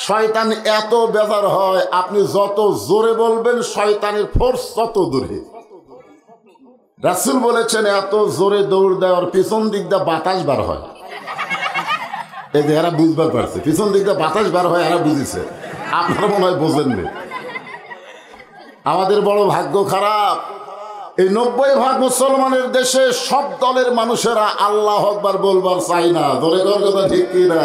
শয়তান এত বেজার হয়, আপনি যত জোরে বলবেন শয়তানের ফোর্স তত দূরে। রাসূল বলেছেন এত জোরে দৌড় দেওয়ার পিছন দিক দিয়ে বাতাস বার হয়। এই যে এরা বুঝবার পারছে, পিছন দিক দিয়ে বাতাস বার হয়, এরা বুঝেছে, আপনারা মনে হয় বোঝেননি। আমাদের বড় ভাগ্য খারাপ, এই 90% মুসলমানের দেশে সব দলের মানুষেরা আল্লাহ আকবার বলবার চাই না। ধরে কথা ঠিক কি না?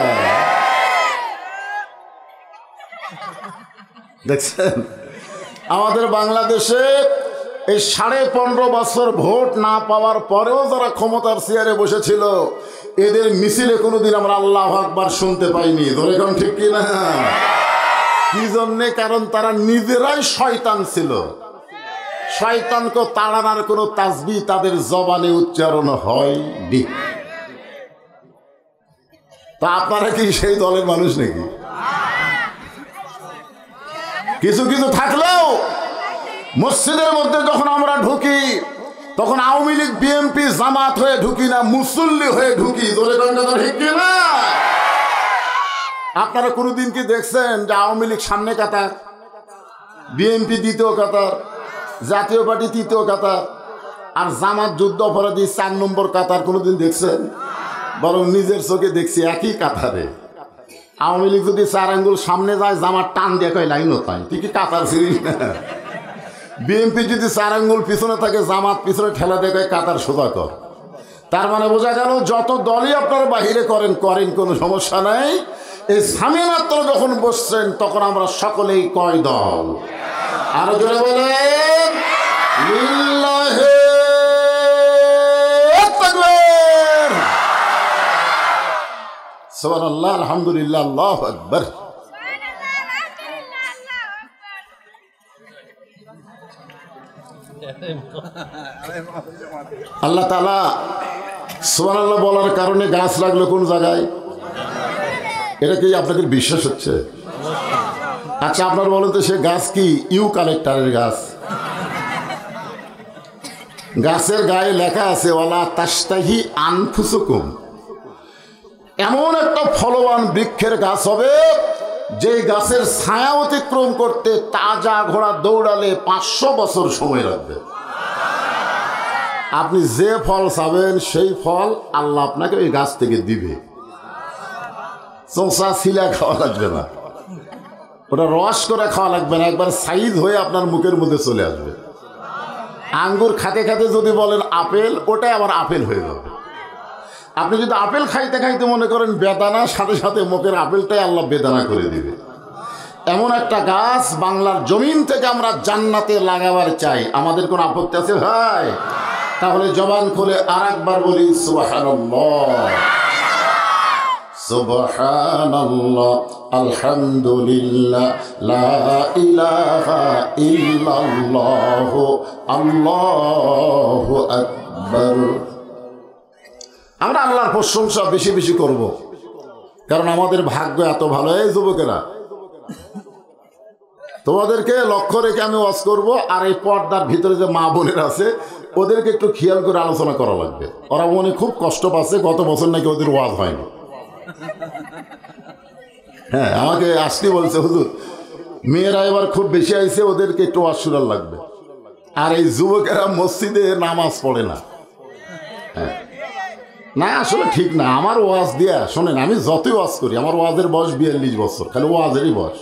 দেখছেন আমাদের বাংলাদেশে এই 15.5 বছর ভোট না পাওয়ার পরেও যারা ক্ষমতার চেয়ারে বসেছিল, এদের মিছিলে কোনোদিন আমরা আল্লাহু আকবার শুনতে পাইনি। ধরে কোন ঠিক কি না? কি জন্যে? কারণ তারা নিজেরাই শয়তান ছিল। শয়তানকে তাড়ানোর কোনো তাসবিহ তাদের জবানে উচ্চারণ হয়নি। তা আপনারা কি সেই দলের মানুষ নাকি? কিছু কিছু থাকলেও মসজিদের মধ্যে যখন আমরা ঢুকি তখন আওয়ামী লীগ বিএনপি জামাত হয়ে ঢুকি না, মুসল্লি হয়ে ঢুকি। আপনারা কোনোদিন কি দেখছেন যে আওয়ামী লীগ সামনে কাতার, বিএনপি দ্বিতীয় কাতার, জাতীয় পার্টি তৃতীয় কাতার, আর জামাত যুদ্ধ অপরাধী 4 নম্বর কাতার? কোনোদিন দেখছেন? বরং নিজের চোখে দেখছি একই কাতারে। আওয়ামী লীগ যদি 4 আঙ্গুল সামনে যায়, জামাত টান দিয়ে কয় লাইনও তাই, তুই কি কাতার ছিলিস না? বিএনপি যদি 4 আঙ্গুল পিছনে থাকে, জামাত পিছনে ঠেলা দিয়ে কয় কাতার সোজা কর। তার মানে বোঝা গেল যত দলই আপনারা বাহিরে করেন কোনো সমস্যা নাই, এই সামনে মাত্র যখন বসছেন তখন আমরা সকলেই কয় দল। আরো জোরে বলেন লিল্লাহি তাকবীর, সুবহানাল্লাহ, আলহামদুলিল্লাহ, আল্লাহু আকবার। আল্লাহ তাআলা সুবহানাল্লাহ বলার কারণে গাছ লাগলো কোন জায়গায়? এটা কি আপনাদের বিশ্বাস হচ্ছে? আচ্ছা আপনারা বলেন তো, সে গাছ কি ইউক্যালিপটাসের গাছ? গাছের গায়ে লেখা আছে ওয়ালা তাশতাহি আনফুসুকুম, এমন একটা ফলবান বৃক্ষের গাছ হবে যে গাছের ছায়া অতিক্রম করতে তাজা ঘোড়া দৌড়ালে 500 বছর সময় লাগবে। আপনি যে ফল চাবেন সেই ফল আল্লাহ আপনাকে ওই গাছ থেকে দিবে। চোষা ছিলা খাওয়া লাগবে না, ওটা রস করে খাওয়া লাগবে না, একবার সাইজ হয়ে আপনার মুখের মধ্যে চলে আসবে। আঙ্গুর খাতে খাতে যদি বলেন আপেল, ওটাই আবার আপেল হয়ে যাবে। আপনি যদি আপেল খাইতে খাইতে মনে করেন বেদানা, সাথে সাথে মুখের আপেলটাই আল্লাহ বেদানা করে দিবে। এমন একটা গাছ বাংলার জমিন থেকে আমরা জান্নাতে লাগাবার চাই। আমাদের কোন আপত্তি আছে ভাই? তাহলে জবান খুলে আর একবার বলি সুবহানাল্লাহ, সুবহানাল্লাহ, আলহামদুলিল্লাহ, লা ইলাহা ইল্লাল্লাহ, আল্লাহু আকবার। আমরা আল্লাহর প্রশংসা বেশি বেশি করব, কারণ আমাদের ভাগ্য এত ভালো। এই যুবকেরা, তোমাদেরকে লক্ষ্য রেখে আমি ওয়াজ করব, আর এই পর্দার ভিতরে যে মা বোনেরা আছে ওদেরকে একটু খেয়াল করে আলোচনা করা লাগবে। ওরা মনে খুব কষ্ট পাচ্ছে, গত বছর নাকি ওদের ওয়াজ হয়নি। হ্যাঁ, আমাকে আসতে বলছে হুজুর মেয়েরা এবার খুব বেশি আইছে, ওদেরকে একটু ওয়াজ শোনার লাগবে। আর এই যুবকেরা মসজিদে নামাজ পড়ে না। হ্যাঁ, না আসলে ঠিক না। আমার ওয়াজ দিয়া শোনেন, আমি যতই ওয়াজ করি, আমার ওয়াজের বয়স 42 বছর, খালি ওয়াজেরই বয়স।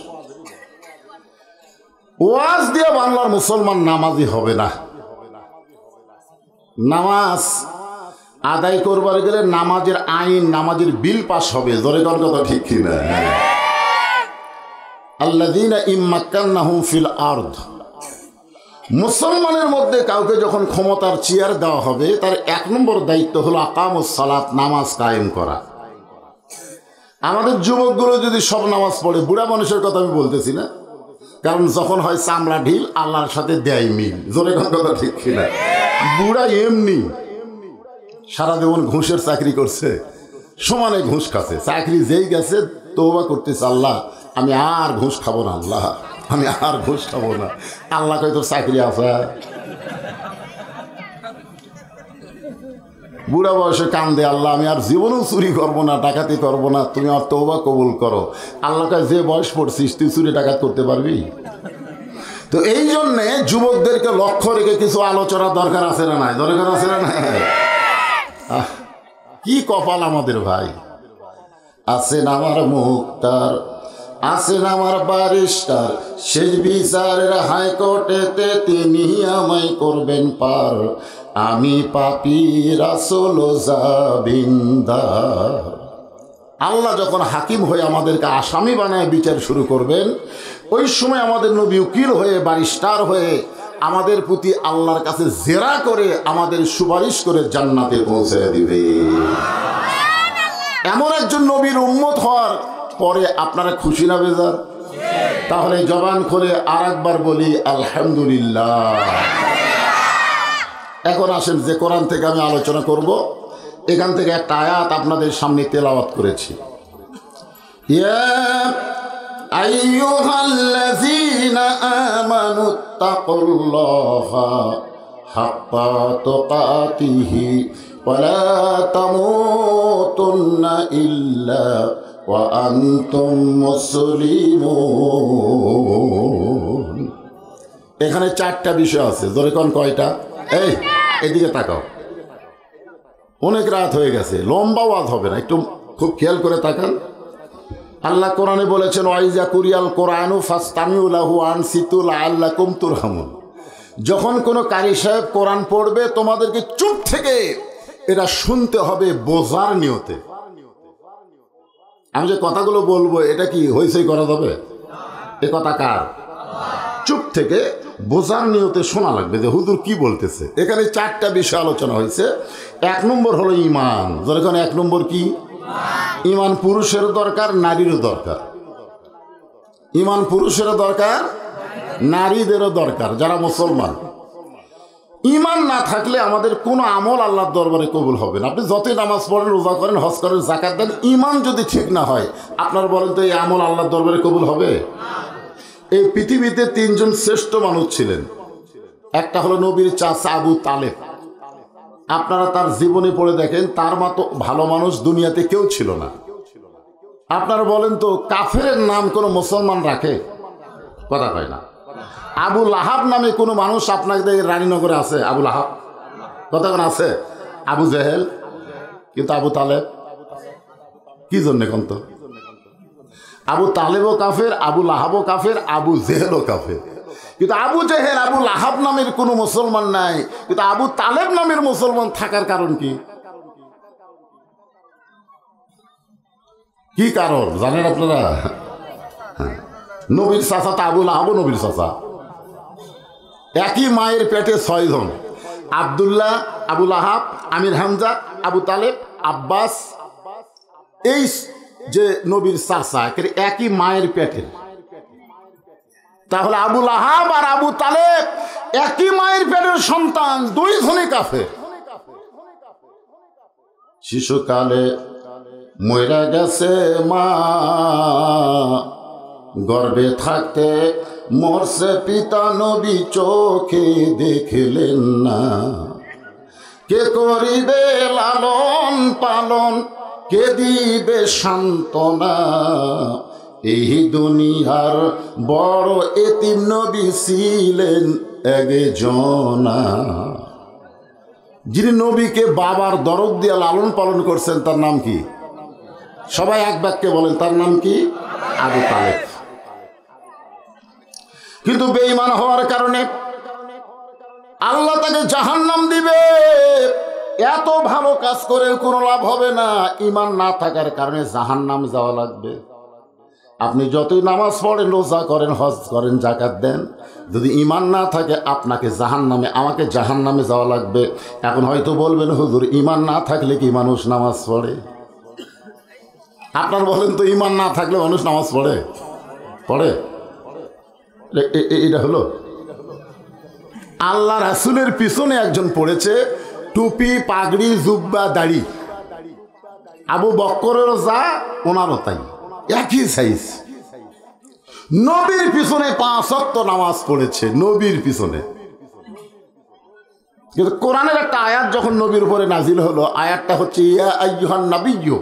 ওয়াজ দিয়ে বাংলার মুসলমান নামাজি হবে না। নামাজ আদায় করবার গেলে নামাজের আইন, নামাজের বিল পাস হবে। জোরে কোন কথা ঠিক কিনা? আল্লাযীনা ইম্মাক্কান্নাহুম ফিল আরদ, মুসলমানের মধ্যে কাউকে যখন ক্ষমতার চেয়ার দেওয়া হবে, তার 1 নম্বর দায়িত্ব হলো আকামুস সালাত, নামাজ কায়েম করা। আমাদের যুবকগুলো যদি সব নামাজ পড়ে, বুড়া মানুষের কথা আমি বলতেছি না, কারণ যখন হয় চামড়া ঢিল, আল্লাহর সাথে দেয় মিল। জোরে কোন কথা ঠিক কিনা? বুড়া এমনি সারা জীবন ঘুষের চাকরি করছে, সমানে ঘুষ খাচ্ছে, চাকরি যেই গেছে তওবা করতেছে, আল্লাহ আমি আর ঘুষ খাবো না, আল্লাহ আমি আর ঘুষ খাবো না। আল্লাহ কয় তোর চাকরি আছে? বুড়া বয়সে কান্দে, আল্লাহ আমি আর জীবনেও চুরি করবো না, ডাকাতি করবো না, তুমি আমার তওবা কবুল করো। আল্লাহকে যে বয়স পড়ছিস তুই চুরি ডাকাত করতে পারবি? তো এই জন্যে যুবকদেরকে লক্ষ্য রেখে কিছু আলোচনা দরকার আছে না নাই? দরকার আছে না নাই? কি কপাল আমাদের ভাই। আছেন আমার মুক্তার, আছেন আমার ব্যারিস্টার, শেষ বিচারের হাইকোর্টেতে তিনি আমায় করবেন পার। আমি পাপী রাসূল জাবিন্দার। আল্লাহ যখন হাকিম হয়ে আমাদেরকে আসামি বানায় বিচার শুরু করবেন, ওই সময় আমাদের নবী উকিল হয়ে, ব্যারিস্টার হয়ে আমাদের প্রতি আল্লাহর কাছে জেরা করে আমাদের সুপারিশ করে জান্নাতে পৌঁছে দিবে। এমন একজন নবীর উম্মত হওয়ার পরে আপনারা খুশি না বেজার? তাহলে জবান খুলে আর একবার বলি আলহামদুলিল্লাহ। এখন আসেন যে কোরআন থেকে আমি আলোচনা করব, এখান থেকে একটা আয়াত আপনাদের সামনে তেলাওয়াত করেছি। ইয়া আইয়ুহাল্লাযীনা আমানুত্তাকুল্লাহা হাক্কা তুকাতিহি ওয়া লা তামুতুন্না ইল্লা ওয়া আনতুম মুসলিমুন। এখানে চারটা বিষয় আছে। জোরে কোন কয়টা? এই এদিকে তাকাও, অনেক রাত হয়ে গেছে, লম্বা ওয়াজ হবে না, একটু খুব খেয়াল করে তাকান। আল্লাহ কোরআনে বলেছেন ওয়াইজা কুরিয়াল কোরআনু ফাসতামিউ লাহু আনসিতু লাআল্লাকুম তুরহামুন। যখন কোনো কারি সাহেব কোরআন পড়বে তোমাদেরকে চুপ থেকে এটা শুনতে হবে বোঝার নিয়তে। আমি যে কথাগুলো বলবো এটা কি হইচই করা যাবে? এ কথা কার? চুপ থেকে বোঝার নিয়তে শোনা লাগবে যে হুজুর কি বলতেছে। এখানে চারটা বিষয় আলোচনা হয়েছে। এক নম্বর হলো ঈমান। যেরকম এক নম্বর কি? ঈমান পুরুষেরও দরকার, নারীরও দরকার। ঈমান পুরুষেরও দরকার, নারীদেরও দরকার, যারা মুসলমান। ঈমান না থাকলে আমাদের কোনো আমল আল্লাহর দরবারে কবুল হবে না। আপনি যতই নামাজ পড়েন, রোজা করেন, হজ করেন, যাকাত দেন, ঈমান যদি ঠিক না হয় আপনার বলেন তো এই আমল আল্লাহর দরবারে কবুল হবে? এই পৃথিবীতে তিনজন শ্রেষ্ঠ মানুষ ছিলেন। একটা হলো নবীর চাচা আবু তালেব। আপনারা তার জীবনী পড়ে দেখেন, তার মতো ভালো মানুষ দুনিয়াতে কেউ ছিল না। আপনারা বলেন তো কাফেরের নাম কোনো মুসলমান রাখে? কথা কয় না। আবু লাহাব নামে কোনো মানুষ আপনাদের রানীনগরে আছে? আবু লাহাব কথা কোন আছে? আবু জেহেল। কিন্তু আবু তালেব কি জন্যে কোন তো? আবু তালেবও কাফের, আবু লাহাবও কাফের, আবু জেহেলও কাফের। কিন্তু আবু জেহেল, আবু লাহাব নামের কোনো মুসলমান নাই, কিন্তু আবু তালেব নামের মুসলমান থাকার কারণ কি? কি কারণ জানেন আপনারা? নবীর চাচা তা আবু লাহাবও নবীর চাচা। একই মায়ের পেটে 6 জন, আব্দুল্লাহ, আবু লাহাব, আমির হামজা, আবু তালেব, আব্বাস। এই যে নবীর চাচা একই মায়ের পেটের। তাহলে আবু লাহাব আর আবু তালেব একই মায়ের পেটের সন্তান, 2 জনই কাফের। শিশুকালে মইরা গেছে মা, গর্ভে থাকতে মরছে পিতা, নবী চোখে দেখলেন না। কে করিবে লালন পালন, কে দিবে সান্ত্বনা, এই দুনিয়ার বড় এতিম নবী ছিলেন একজনা। যিনি নবীকে বাবার দরদ দিয়ে লালন পালন করছেন তার নাম কি? সবাই এক বাক্যে বলেন, তার নাম কি? আবু তালেব। কিন্তু বেঈমান হওয়ার কারণে আল্লাহ তাকে জাহান্নাম দিবে। এত ভালো কাজ করে কোনো লাভ হবে না, ঈমান না থাকার কারণে জাহান্নাম যাওয়া লাগবে। আপনি যতই নামাজ পড়েন, রোজা করেন, হজ করেন, যাকাত দেন, যদি ঈমান না থাকে আপনাকে জাহান্নামে, আমাকে জাহান্নামে যাওয়া লাগবে। এখন হয়তো বলবেন হুজুর ঈমান না থাকলে কি মানুষ নামাজ পড়ে? আপনার বলেন তো ঈমান না থাকলে মানুষ নামাজ পড়ে? পড়ে? এটা হলো আল্লাহ রাসূলের পিছনে একজন পড়েছে টুপি, পাগড়ি, জুব্বা, দাড়ি। আবু বকরেরও যা, ওনারও তাই, একই সাইজ। নবীর পিছনে 5 ওয়াক্ত নামাজ পড়েছে, নবীর পিছনে। কিন্তু কোরআনের একটা আয়াত যখন নবীর উপরে নাজিল হলো, আয়াতটা হচ্ছে ইয়া আইয়ুহান নাবিয়্যু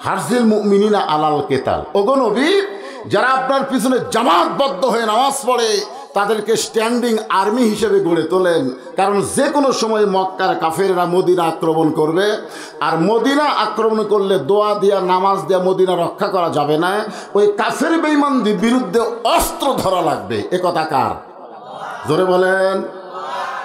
হারজিল মুমিনিনা আলাল কিতাল। ওগো নবী, যারা আপনার পিছনে জামাতবদ্ধ হয়ে নামাজ পড়ে তাদেরকে স্ট্যান্ডিং আর্মি হিসেবে গড়ে তোলেন, কারণ যে কোনো সময় মক্কার কাফেররা মদিনা আক্রমণ করবে, আর মদিনা আক্রমণ করলে দোয়া দিয়া নামাজ দিয়া মদিনা রক্ষা করা যাবে না, ওই কাফের বেঈমানদের বিরুদ্ধে অস্ত্র ধরা লাগবে। এ কথা কার? জোরে বলেন।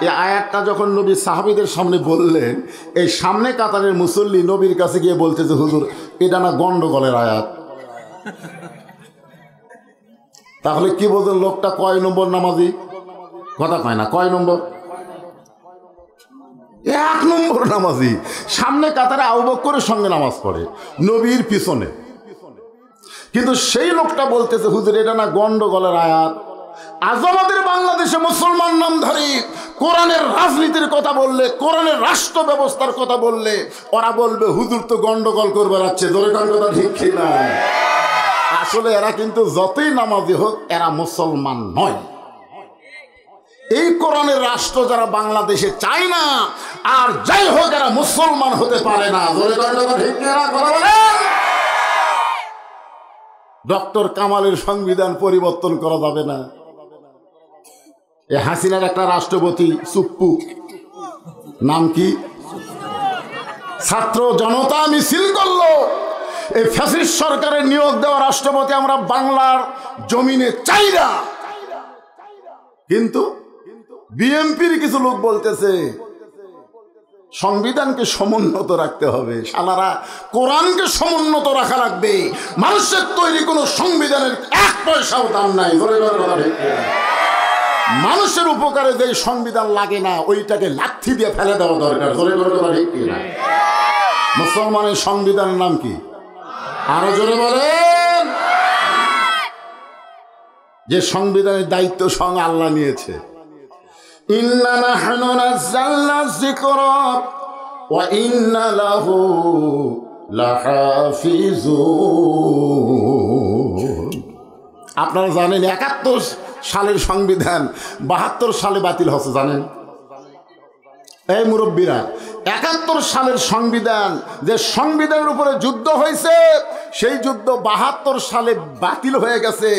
এই আয়াতটা যখন নবী সাহাবীদের সামনে বললেন, এই সামনে কাতারের মুসল্লি নবীর কাছে গিয়ে বলতে যে হুজুর এটা না গন্ডগোলের আয়াত। তাহলে কি বলতেন, লোকটা কয় নম্বর নামাজি? কথা কয় না, কয় নম্বর? 1 নম্বর নামাজি। সামনে কাতারে আবু বকরের সঙ্গে নামাজ পড়ে নবীর পিছনে, কিন্তু সেই লোকটা বলতেছে হুজুর এটা না গন্ডগোলের আয়াত। আজ আমাদের বাংলাদেশে মুসলমান নামধারী কোরআনের রাজনীতির কথা বললে, কোরআনের রাষ্ট্র ব্যবস্থার কথা বললে ওরা বলবে হুজুর তো গন্ডগোল করবে যাচ্ছে। ধরে কার কথা ঠিক না? আসলে এরা কিন্তু যতই নামাজি হোক এরা মুসলমান নয়। এই কোরআনের রাষ্ট্র যারা বাংলাদেশে চায় না, আর যাই হোক এরা মুসলমান হতে পারে না। ডক্টর কামালের সংবিধান পরিবর্তন করা যাবে না। এ হাসিনার একটা রাষ্ট্রপতি সুপ্পু, নাম কি, ছাত্র জনতা মিছিল করলো। এই ফ্যাসিস্ট সরকারের নিয়োগ দেওয়া রাষ্ট্রপতি আমরা বাংলার জমিনে চাই না। কিন্তু বিএনপির কিছু লোক বলতেছে সংবিধানকে সমুন্নত রাখতে হবে। শালারা, কোরআনকে সমুন্নত রাখা লাগবে। মানুষের তৈরি কোনো সংবিধানের 1 পয়সাও দাম নাই। মানুষের উপকারে যে সংবিধান লাগে না ওইটাকে লাথি দিয়ে ফেলে দেওয়া দরকার। মুসলমানের সংবিধানের নাম কি? আরো জোরে বলেন। যে সংবিধানের দায়িত্ব স্বয়ং আল্লাহ নিয়েছে। ইন্না নাহনু নাযালনা যিকরা ওয়া ইন্না লাহু লাহাফিজুন। আপনারা জানেন 71 সালের সংবিধান 72 সালে বাতিল হচ্ছে, জানেন? এই মুরব্বীরা, 71 সালের সংবিধান, যে সংবিধানের উপরে যুদ্ধ হয়েছে, সেই যুদ্ধ 72 সালে বাতিল হয়ে গেছে।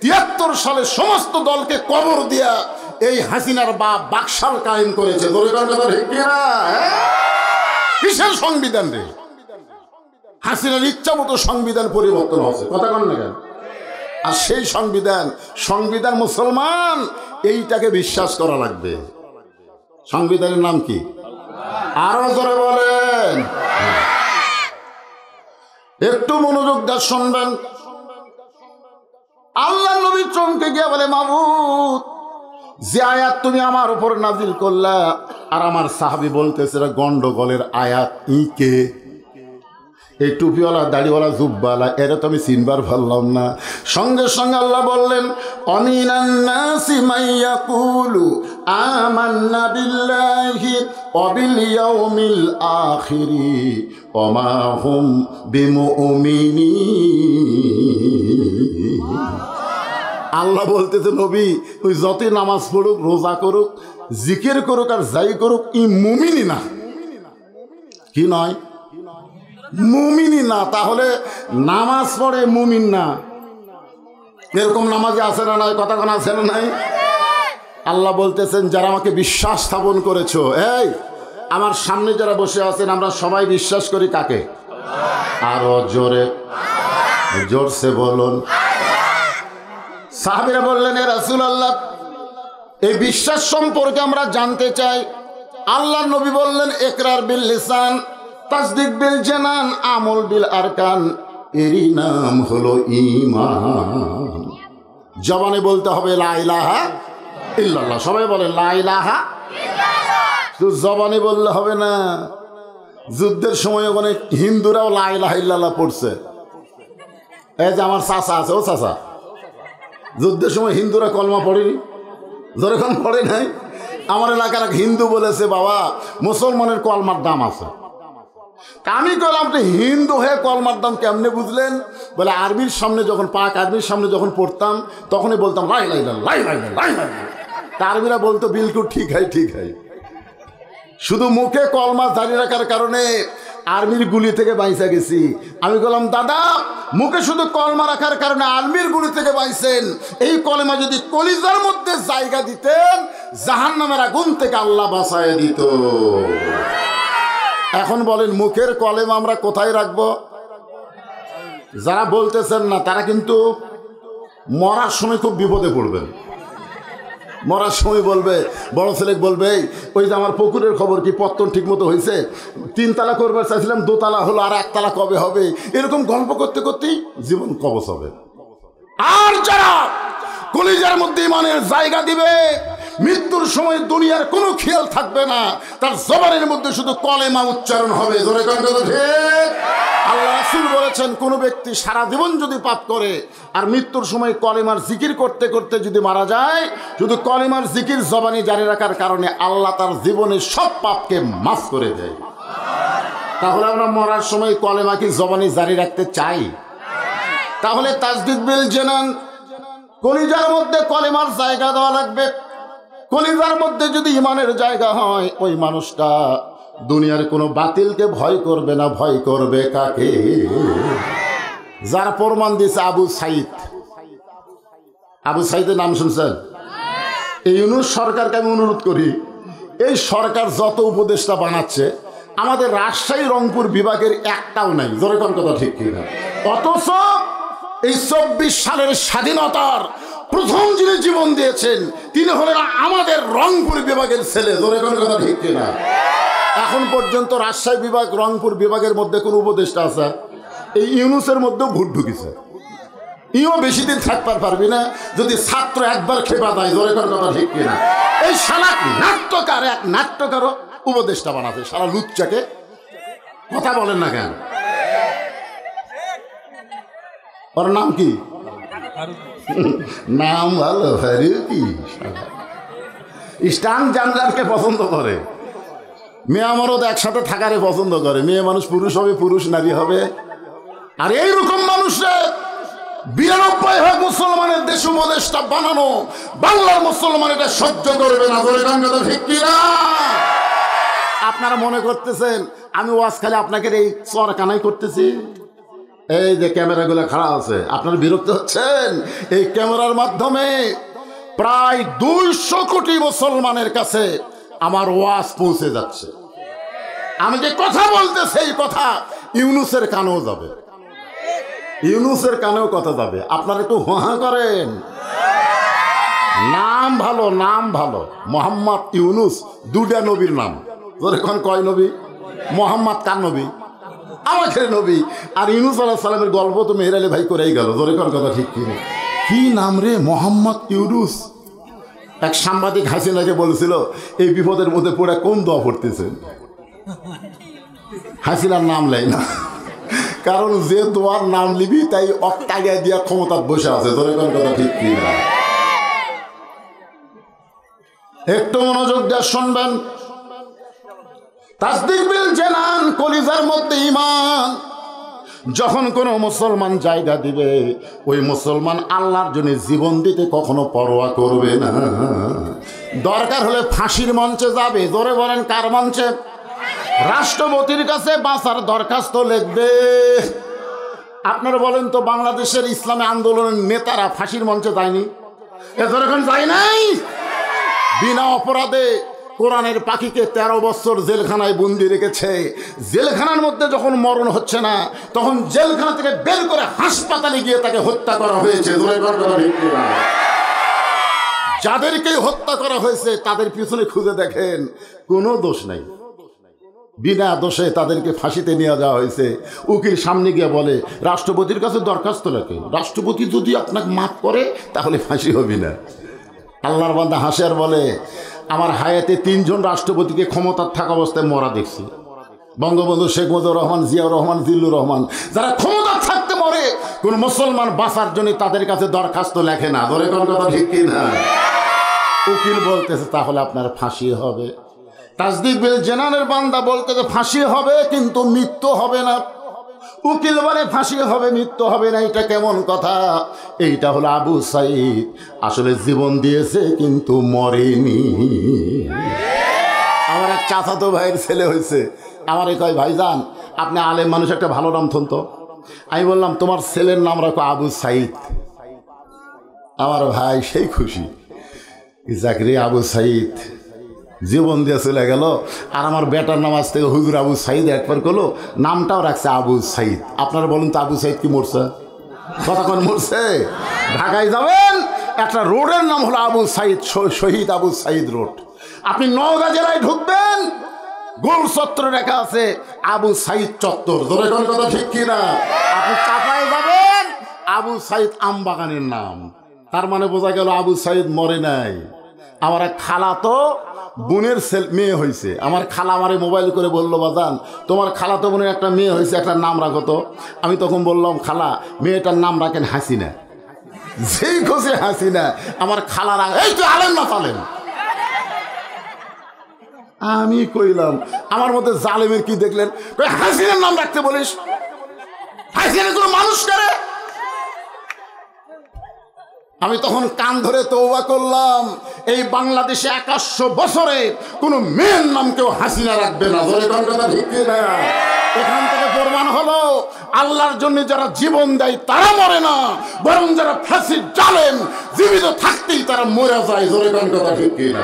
73 সালে সমস্ত দলকে কবর দিয়া এই হাসিনার বাপ বাকশাল কায়েম করেছে। কিসের সংবিধান রে? হাসিনার ইচ্ছা মতো সংবিধান পরিবর্তন হচ্ছে। কথা কন না কেন? আর সেই সংবিধান মুসলমান এইটাকে বিশ্বাস করা লাগবে। সংবিধানের নাম কি? আরো জোরে বলেন। একটু মনোযোগ দিয়ে শুনবেন। আল্লাহ নবী চমকে গিয়ে বলে, মাবুদ, যে আয়াত তুমি আমার উপর নাজিল করলা, আর আমার সাহাবী বলতেছে গন্ডগোলের আয়াত। ইকে এই টুপিওয়ালা, দাড়িওয়ালা, জুব্বালা, এরা তো আমি চিনবার পারলাম না। সঙ্গে সঙ্গে আল্লাহ বললেন, অমিনান নাসি মাইয়াকুলু আমান্না বিল্লাহি ওয়া বিল ইয়াউমিল আখিরি ওয়া মা হুম বিমুমিনিন। আল্লাহ বলতেছে নবী, তুই যতই নামাজ পড়ুক, রোজা করুক, জিকির করুক, আর যাই করুক, ই মুমিনি না। কি নয়? মুমিনি না। তাহলে নামাজ পড়ে মুমিন না? এরকম নামাজে আছে না নাই? কথা কোন আছে না নাই? আল্লাহ বলতেছেন, যারা আমাকে বিশ্বাস স্থাপন করেছো, এই আমার সামনে যারা বসে আছেন, আমরা সবাই বিশ্বাস করি কাকে? আরো জোরে, জোরসে বলুন। সাহাবীরা বললেন, এ রাসূলুল্লাহ, এই বিশ্বাস সম্পর্কে আমরা জানতে চাই। আল্লাহ নবী বললেন, ইকরার বিল লিসান, তাসদিক বিল জানান, আমল বিল আরকান, এরই নাম হলো ঈমান। জবানে বলতে হবে লা ইলাহা ইল্লাল্লাহ। সবাই বলেন লা ইলাহা ইল্লাল্লাহ। শুধু জবানে বললে হবে না। যুদ্ধের সময় অনেক হিন্দুরাও লা ইলাহা ইল্লাল্লাহ পড়ছে। এই যে আমার চাচা আছে, ও চাচা, যুদ্ধের সময় হিন্দুরা কলমা পড়েনি? যেরকম পড়ে নাই। আমার এলাকার এক হিন্দু বলেছে, বাবা, মুসলমানের কলমার দাম আছে। আমি বললাম, আপনি হিন্দু হয়ে কলমার দাম কেমনে বুঝলেন? বলে, আর্মির সামনে যখন, পাক আর্মির সামনে যখন পড়তাম, তখনই বলতাম লাই লাই লাই লাই লাই লাই লাই। তা আর্মিরা বলতো, বিলকুল ঠিক হয়, ঠিক হয়। শুধু মুখে কলমা জারি রাখার কারণে আর্মির গুলি থেকে বাইসা গেছি। আমি বললাম, দাদা মুখে শুধু কলমা রাখার কারণে আর্মির গুলি থেকে বাইছেন, এই কলমা যদি কলিজার মধ্যে জায়গা দিতেন জাহান্নামের আগুন থেকে আল্লাহ বাঁচায় দিত। এখন বলেন মুখের কলমা আমরা কোথায় রাখবো? যারা বলতেছেন না তারা কিন্তু মরার সময় খুব বিপদে পড়বেন। মরার সময় বলবে, বড় ছেলে বলবে, ওই যে আমার পুকুরের খবর কি, পত্তন ঠিক মতো হয়েছে, 3 তালা করবার চাইছিলাম 2 তালা হলো, আর 1 তালা কবে হবে, এরকম গল্প করতে করতেই জীবন কবচ হবে। আর যারা কলিজার মধ্যে ইমানের জায়গা দিবে, মৃত্যুর সময় দুনিয়ার কোনো খেয়াল থাকবে না, তার জবানের মধ্যে শুধু কলেমা উচ্চারণ হবে। জোরে কণ্ঠ ঠিক। আল্লাহ রাসূল বলেছেন, কোন ব্যক্তি সারা জীবন যদি পাপ করে আর মৃত্যুর সময় কলেমার জিকির করতে করতে যদি মারা যায়, শুধু কলেমার জিকির জবানি জারি রাখার কারণে আল্লাহ তার জীবনের সব পাপকে মাফ করে দেয়। তাহলে আমরা মরার সময় কলেমা কি জবানি জারি রাখতে চাই? তাহলে তাসদিক বিল জানান, কলিজার মধ্যে কলেমার জায়গা দেওয়া লাগবে। কলিজার মধ্যে যদি ইমানের জায়গা হয়, ওই মানুষটা দুনিয়ার কোনো বাতিলকে ভয় করবে না। ভয় করবে কাকে? যার প্রমাণ দিয়েছে আবু সাইদ। আবু সাইদের নাম শুনছেন? এই ইউনূস সরকারকে আমি অনুরোধ করি, এই সরকার যত উপদেষ্টা বানাচ্ছে আমাদের রাজশাহী রংপুর বিভাগের একটাও নাই। জোরে কোন কথা ঠিক কিনা? অথচ এই 24 সালের স্বাধীনতার প্রথম যিনি জীবন দিয়েছেন তিনি হলেন আমাদের রংপুর বিভাগের ছেলে। জোরে কোন কথা ঠিক কিনা? এখন পর্যন্ত রাজশাহী বিভাগ রংপুর বিভাগের মধ্যে কোন উপদেষ্টা আছে? এই ইউনূসের মধ্যেও ভোট ঢুকিছে। ইও বেশি দিন থাকতে পারবি না যদি ছাত্র একবার খেপা দেয়। জোরে কোন কথা ঠিক কিনা? এই শালা নাট্যকার, এক নাট্যকারও উপদেষ্টা বানাতে, শালা লুচ্চাকে কথা বলেন না কেন? ওর নাম কি? নাম ভালো, ফারুকি। ইস্টার্ন জেনারেলকে পছন্দ করে, মেয়ে মরদ একসাথে থাকারে পছন্দ করে। মেয়ে মানুষ পুরুষ হবে, পুরুষ নারী হবে। আর এইরকম মানুষের 92 মুসলমানের দেশ উপদেষ্টা বানানো, বাংলার মুসলমান এটা সহ্য করবে না। ঠিক কিনা? আপনারা মনে করতেছেন আমি ওয়াজ খালি আপনাকে এই চরকানাই করতেছি? এই যে ক্যামেরাগুলো খাড়া আছে, আপনারা বিরক্ত হচ্ছেন? এই ক্যামেরার মাধ্যমে প্রায় 200 কোটি মুসলমানের কাছে আমার ওয়াজ পৌঁছে যাচ্ছে। আমি যে কথা বলতেছি এই কথা ইউনূসের কানেও যাবে, ইউনূসের কানেও কথা যাবে। আপনারা একটু হাঁ করেন। নাম ভালো, নাম ভালো। মোহাম্মদ ইউনূস, 2টা নবীর নাম। এখন কয় নবী? মোহাম্মদ কার নবী? আমাদের নবী। আর ইউনূস আলাইহিস সালামের গল্প তো মেহের আলী ভাই করেই গেল। জোরে কোন কথা ঠিক কি? কি নাম রে, মোহাম্মদ ইউনূস। এক সাংবাদিক হাসিনাকে বলেছিল এই বিপদের মধ্যে পড়ে কোন দোয়া পড়তেছেন? হাসিনার নাম লেয় না, কারণ যে দোয়ার নাম লিবি তাই অক্টাগায় দিয়া ক্ষমতা বসে আছে। ধরে কোন কথা ঠিক কি না? একটু মনোযোগ দিয়ে শুনবেন। তাসদিক বিল জানান, কলিজার মধ্যে ঈমান যখন কোনো মুসলমান জায়গা দিবে, ওই মুসলমান আল্লাহর জন্য জীবন দিতে কখনো পরোয়া করবে না। দরকার হলে ফাঁসির মঞ্চে যাবে। জোরে বলেন কার মঞ্চে? রাষ্ট্রপতির কাছে বাঁচার দরখাস্ত লিখবে। আপনারা বলেন তো, বাংলাদেশের ইসলামী আন্দোলনের নেতারা ফাঁসির মঞ্চে যায়নি? এখন যায় নাই? বিনা অপরাধে কোরআনের পাখিকে 13 বছর জেলখানায় বন্দি রেখেছে। জেলখানার মধ্যে যখন মরণ হচ্ছে না, তখন জেলখানা থেকে বের করে হাসপাতালে গিয়ে তাকে হত্যা করা হয়েছে। যাদেরকে হত্যা করা হয়েছে তাদের পিছনে খুঁজে দেখেন, কোনো দোষ নাই। বিনা দোষে তাদেরকে ফাঁসিতে নিয়ে যাওয়া হয়েছে। উকিল সামনে গিয়ে বলে রাষ্ট্রপতির কাছে দরখাস্ত রাখে, রাষ্ট্রপতি যদি আপনাকে মাফ করে তাহলে ফাঁসি হবে না। আল্লাহর বান্দা হাসে আর বলে, আমার হায়াতে 3 জন রাষ্ট্রপতিকে ক্ষমতার থাকা অবস্থায় মরা দেখছি। বঙ্গবন্ধু শেখ মুজিবুর রহমান, জিয়াউর রহমান, জিল্লুর রহমান। যারা ক্ষমতার থাকতে মরে, কোন মুসলমান বাঁচার জন্য তাদের কাছে দরখাস্ত লেখে না। ধরে কোন কথা ঠিক কিনা? উকিল বলতেছে তাহলে আপনার ফাঁসি হবে। তাসদিক বিল জানানের বান্দা বলতেছে ফাঁসি হবে কিন্তু মৃত্যু হবে না। উকিল বলে ফাঁসি হবে মৃত্যু হবে না। এটা কেমন কথা? এইটা হলো আবু সাইদ, আসলে জীবন দিয়েছে কিন্তু মরেনি। আমার এক চাচাতো ভাইয়ের ছেলে হয়েছে, আমারে কয় ভাইজান আপনি আলেম মানুষ, একটা ভালো নাম থন তো। আমি বললাম তোমার ছেলের নাম রাখো আবু সাইদ। আমার ভাই সেই খুশি, চাকরি আবু সাইদ, জীবন দিয়ে চলে গেল। আর আমার বেটার নাম আজ থেকে হুজুর আবু সাইদ একবার করলো, নামটাও রাখছে আবু সাইদ। আপনারা বলুন তো আবু সাইদ কি মরছে? কতক্ষণ মরছে? ঢাকায় যাবেন, একটা রোডের নাম হলো আবু সাইদ, শহীদ আবু সাইদ রোড। আপনি নওগাঁ জেলায় ঢুকবেন, গোল চত্বর রেখা আছে আবু সাইদ চত্বর। ধরে কোন কথা ঠিক কিনা? আপনি চাপায় যাবেন, আবু সাইদ আমবাগানের নাম। তার মানে বোঝা গেল আবু সাইদ মরে নাই। আমার এক খালা তো বোনের মেয়ে হয়েছে। আমার খালা আমারে মোবাইল করে বললো বাজান তোমার খালা তো বোনের একটা মেয়ে হয়েছে, একটা নাম রাখো তো। আমি তখন বললাম খালা মেয়েটার নাম রাখেন হাসিনা। যেই খুশি হাসিনা, আমার খালারা এই তো আলেন না পালেন। আমি কইলাম আমার মধ্যে জালেমের কি দেখলেন? হাসিনার নাম রাখতে বলিস? হাসিনা কোনো মানুষ করে? আমি তখন কান ধরে তওবা করলাম, এই বাংলাদেশে 2100 বছরে কোনো মেয়ের নাম কেউ হাসিনা রাখবে না। এখান থেকে প্রমাণ হলো আল্লাহর জন্য যারা জীবন দেয় তারা মরে না, বরং যারা ফাঁসির জালেম জীবিত থাকতেই তারা মরে যায়। জোরে কোন কথা ঠিক কিনা?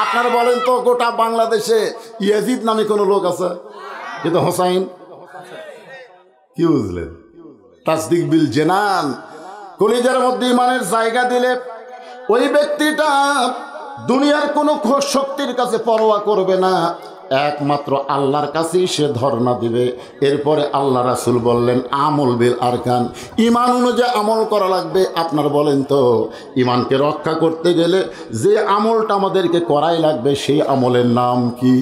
আপনারা বলেন তো গোটা বাংলাদেশে ইয়াজিদ নামে কোনো লোক আছে? কিন্তু হোসাইন কি বুঝলেন? তাসদিক বিল জেনান, কলিজার মধ্যে ইমানের জায়গা দিলে ওই ব্যক্তিটা দুনিয়ার কোনো শক্তির কাছে পরোয়া করবে না, একমাত্র আল্লাহর কাছেই সে ধর্ণা দিবে। এরপরে আল্লাহ রাসূল বললেন আমল বিল আরকান, ইমান অনুযায়ী আমল করা লাগবে। আপনার বলেন তো ইমানকে রক্ষা করতে গেলে যে আমলটা আমাদেরকে করাই লাগবে সেই আমলের নাম কি?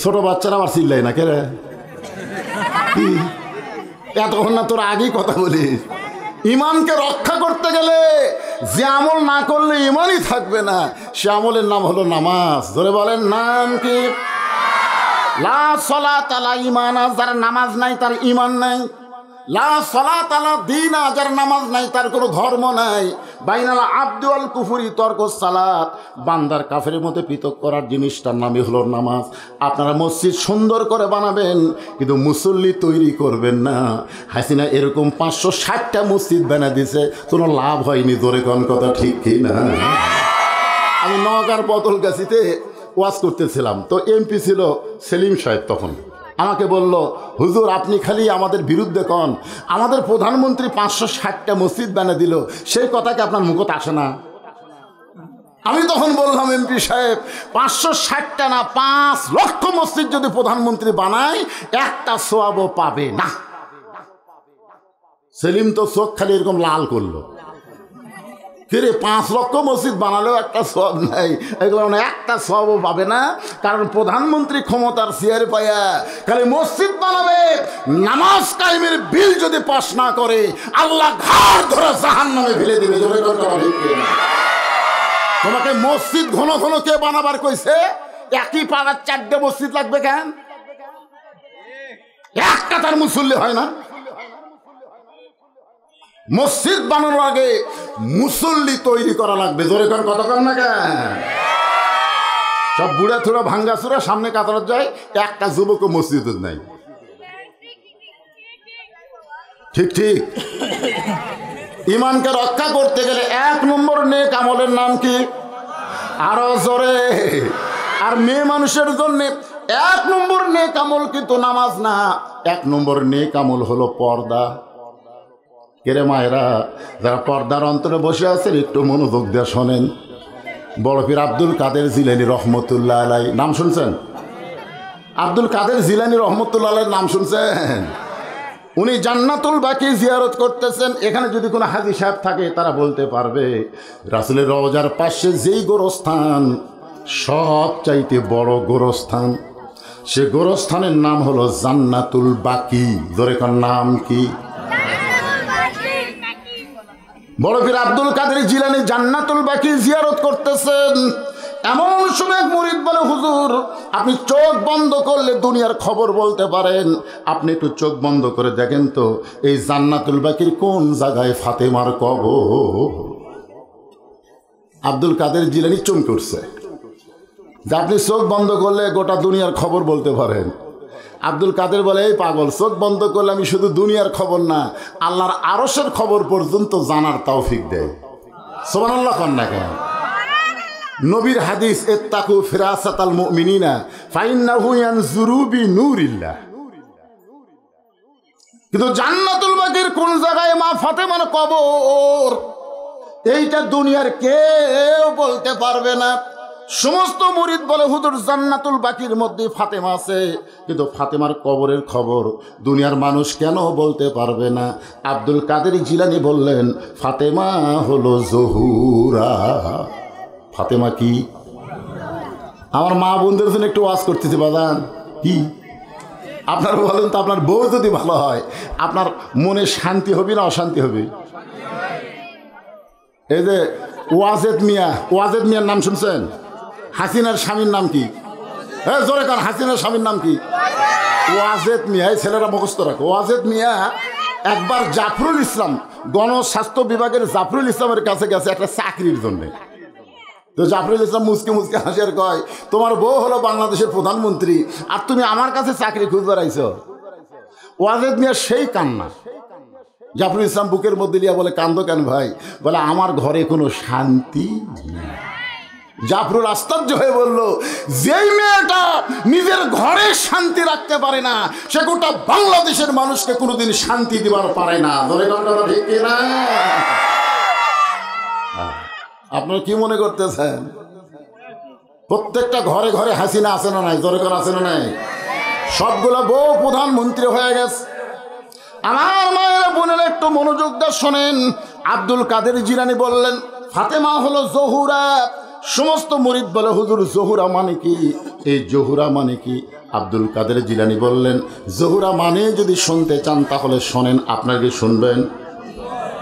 ছোট বাচ্চারা আবার চিল্লাই না কেরে? এতক্ষণ না তোর আগেই কথা বলিস। ইমানকে রক্ষা করতে গেলে যে আমল না করলে ইমানই থাকবে না, সে আমলের নাম হলো নামাজ। ধরে বলেন নাম কি? লা সালাত আলা ঈমানা, যার নামাজ নাই তার ঈমান নাই। লা সালাত আলা দীনা, যার নামাজ নাই তার কোনো ধর্ম নাই। বাইনাল আবদি ওয়াল কুফরি তরকুস সালাত, বান্দার কাফেরের মধ্যে পৃথক করার জিনিসটার নামই হলো নামাজ। আপনারা মসজিদ সুন্দর করে বানাবেন কিন্তু মুসল্লি তৈরি করবেন না। হাসিনা এরকম 560টা মসজিদ বানিয়ে দিছে, কোনো লাভ হয়নি। জোরে কোন কথা ঠিক কি না? আমি নওগাঁর বদলগাছিতে ওয়াজ করতেছিলাম, তো এমপি ছিল সেলিম সাহেব। তখন আমাকে বলল হুজুর আপনি খালি আমাদের বিরুদ্ধে কন, আমাদের প্রধানমন্ত্রী 560টা মসজিদ বানিয়ে দিল, সেই কথাকে আপনার মুখত আসে না? আমি তখন বললাম এমপি সাহেব 560টা না 5 লক্ষ মসজিদ যদি প্রধানমন্ত্রী বানায় একটা সওয়াবও পাবে না। সেলিম তো চোখ খালি এরকম লাল করলো, ফিরে 5 লক্ষ মসজিদ বানালেও একটা সওয়াব নাই, এগুলো মানে একটা সওয়াবও পাবে না। কারণ প্রধানমন্ত্রী ক্ষমতার চেয়ারে পায়া খালি মসজিদ বানাবে, নামাজ কায়েমের বিল যদি পাস না করে আল্লাহ ঘাড় ধরে জাহান্নামে ফেলে দেবে। তোমাকে মসজিদ ঘন ঘন কে বানাবার কইছে? একই পাড়ার 4টে মসজিদ লাগবে কেন? এক কাতার মুসল্লি হয় না? মসজিদ বানানোর আগে মুসল্লি তৈরি করা লাগবে। জোরে কোন কথা কন না কেন? সব বুড়া থুড়া ভাঙ্গা চুরা সামনে কাতার যায়, একটা যুবক মসজিদ নাই। ঠিক ঠিক। ইমানকে রক্ষা করতে গেলে 1 নম্বর নেক আমলের নাম কি? আরো জোরে। আর মেয়ে মানুষের জন্য 1 নম্বর নেক আমল কিন্তু নামাজ না, 1 নম্বর নেক আমল হলো পর্দা। কেরে মায়েরা যারা পর্দার অন্তরে বসে আছেন একটু মনোযোগ দিয়ে শোনেন। বড় পীর আব্দুল কাদের জিলানী রহমতুল্লাহ আলাই নাম শুনছেন? আব্দুল কাদের জিলানী রহমতুল্লাহ আলাই নাম শুনছেন? উনি জান্নাতুল বাকি জিয়ারত করতেছেন। এখানে যদি কোনো হাজী সাহেব থাকে তারা বলতে পারবে রাসূলের রওজার পাশে যেই গোরস্থান সব চাইতে বড় গোরস্থান, সে গোরস্থানের নাম হলো জান্নাতুল বাকি। জোরে কোন নাম কি? বড় পীর আব্দুল কাদের জিলানী জান্নাতুল বাকি জিয়ারত করতেছেন। এমন সময় মুরিদ বলে হুজুর আপনি চোখ বন্ধ করলে দুনিয়ার খবর বলতে পারেন, আপনি একটু চোখ বন্ধ করে দেখেন তো এই জান্নাতুল বাকির কোন জায়গায় ফাতেমার কবর। আব্দুল কাদের জিলানী চমকে উঠছে যে আপনি চোখ বন্ধ করলে গোটা দুনিয়ার খবর বলতে পারেন। আব্দুল কাদের বলে, এই পাগল, চোখ বন্ধ করলে আমি শুধু দুনিয়ার খবর না, আল্লাহর আরশের খবর পর্যন্ত জানার তৌফিক দেয়। সুবহানাল্লাহ কন না কেন? নবীর হাদিস, ইত্তাকু ফিরাসাতাল মুমিনিনা ফাইন্নাহু ইয়ানজুরু বিনূরিল্লাহ। কিন্তু জান্নাতুল বাকির কোন জায়গায় মা ফাতেমার কবর, এইটা দুনিয়ার কেউ বলতে পারবে না। সমস্ত মুরিদ বলে, হুজুর জান্নাতুল বাকির মধ্যে ফাতেমা আছে, কিন্তু ফাতেমার কবরের খবর দুনিয়ার মানুষ কেন বলতে পারবে না? আব্দুল কাদের জিলানী বললেন, ফাতেমা হলো জহুরা। ফাতেমা কি? আমার মা বোনদের জন্য একটু ওয়াজ করতেছি বাজান। কি আপনারা বলেন তো, আপনার বউ যদি ভালো হয় আপনার মনে শান্তি হবে না অশান্তি হবে? এই যে ওয়াজেদ মিয়া, ওয়াজেদ মিয়ার নাম শুনছেন? হাসিনার স্বামীর নাম কি? জোরে কান, হাসিনার স্বামীর নাম কি? ওয়াজেদ মিয়া। এই ছেলেরা মুখস্থ রাখো। ওয়াজেদ মিয়া একবার জাফরুল ইসলাম, গণস্বাস্থ্য বিভাগের জাফরুল ইসলামের কাছে গেছে একটা চাকরির জন্যে। তো জাফরুল ইসলাম মুসকে মুসকে হাসিয়ার কয়, তোমার বউ হলো বাংলাদেশের প্রধানমন্ত্রী আর তুমি আমার কাছে চাকরি খুঁজবার আইছো? ওয়াজেদ মিয়া সেই কান্না। জাফরুল ইসলাম বুকের মধ্যে লিয়া বলে, কান্দো কেন ভাই? বলে, আমার ঘরে কোনো শান্তি নেই। জাফরুল আশ্চর্য হয়ে বলল, যেই মেয়েটা নিজের ঘরে শান্তি রাখতে পারে না, সে গোটা বাংলাদেশের মানুষকে কোনোদিন শান্তি দিবার পারে না। ধরে ঘন্টাটা ঠিক না? আপনারা কি মনে করতেছেন? প্রত্যেকটা ঘরে ঘরে হাসিনা আছে না নাই? জোরে করে আছে না নাই? সবগুলো বউ প্রধানমন্ত্রী হয়ে গেছে। আমার মায়েরা বোনেরা একটু মনোযোগ দিয়ে শোনেন। আব্দুল কাদের জিলানী বললেন, ফাতেমা হলো জহুরা। সমস্ত মুরিদ বলে, হুজুর জহুরা মানে কি? এই জহুরা মানে কি? আব্দুল কাদের জিলানী বললেন, জহুরা মানে যদি শুনতে চান তাহলে শোনেন। আপনাকে শুনবেন?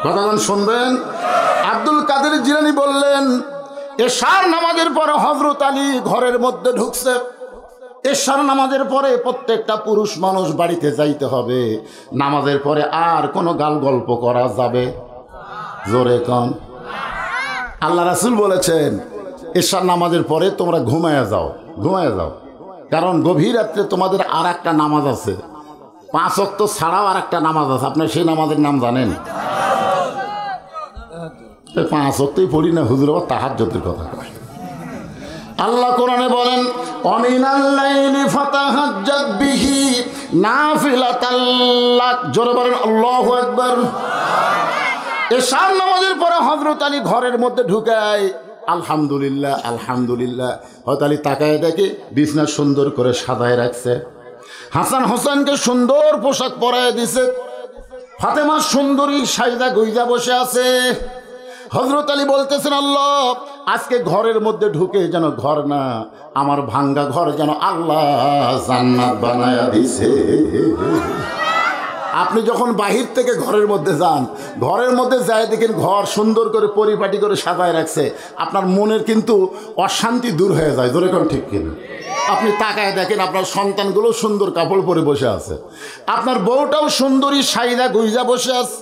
কথাগান শুনবেন? আব্দুল কাদের জিলানী বললেন, এশার নামাজের পরে হযরত আলী ঘরের মধ্যে ঢুকছে। এশার নামাজের পরে প্রত্যেকটা পুরুষ মানুষ বাড়িতে যাইতে হবে। নামাজের পরে আর কোনো গাল গল্প করা যাবে? জোরে কন। আল্লাহ রাসূল বলেছেন, এশার নামাজের পরে তোমরা ঘুমায়া যাও, ঘুমায়া যাও। কারণ গভীর রাত্রে তোমাদের আর একটা নামাজ আছে, 5 ওয়াক্ত ছাড়াও আর একটা নামাজ আছে। আপনার সেই নামাজের নাম জানেন? 5 ওয়াক্তই পড়ি না হুজুর, আবার তাহাজ্জুদের কথা কয়। আল্লাহ কোরআনে বলেন, ওয়ামিনাল লাইলি ফাতাহাজ্জাদ বিহি নাফিলাতাল লাক। জোরে বলেন আল্লাহু আকবার। এশার নামাজের পরে হযরত আলী ঘরের মধ্যে ঢুকায়। আলহামদুলিল্লাহ, আলহামদুলিল্লাহ। হযরত আলী তাকায় দেখে বিছনা সুন্দর করে সাজায় রাখছে। হাসান হোসেনকে সুন্দর পোশাক পরায় দিছে। ফাতেমা সুন্দরী সাজদা গুইজা বসে আছে। হযরত আলী বলতেছেন, আল্লাহ আজকে ঘরের মধ্যে ঢুকে যেন ঘর না, আমার ভাঙ্গা ঘর যেন আল্লাহ জান্নাত বানায়া দিছে। আপনি যখন বাহির থেকে ঘরের মধ্যে যান, ঘরের মধ্যে যায় দেখেন ঘর সুন্দর করে পরিপাটি করে সাজায় রাখছে, আপনার মনের কিন্তু অশান্তি দূর হয়ে যায়। জোরে কোন ঠিক কিনা? আপনি তাকায় দেখেন আপনার সন্তানগুলো সুন্দর কাপড় পরে বসে আছে, আপনার বউটাও সুন্দরী সাইদা গুইজা বসে আছে।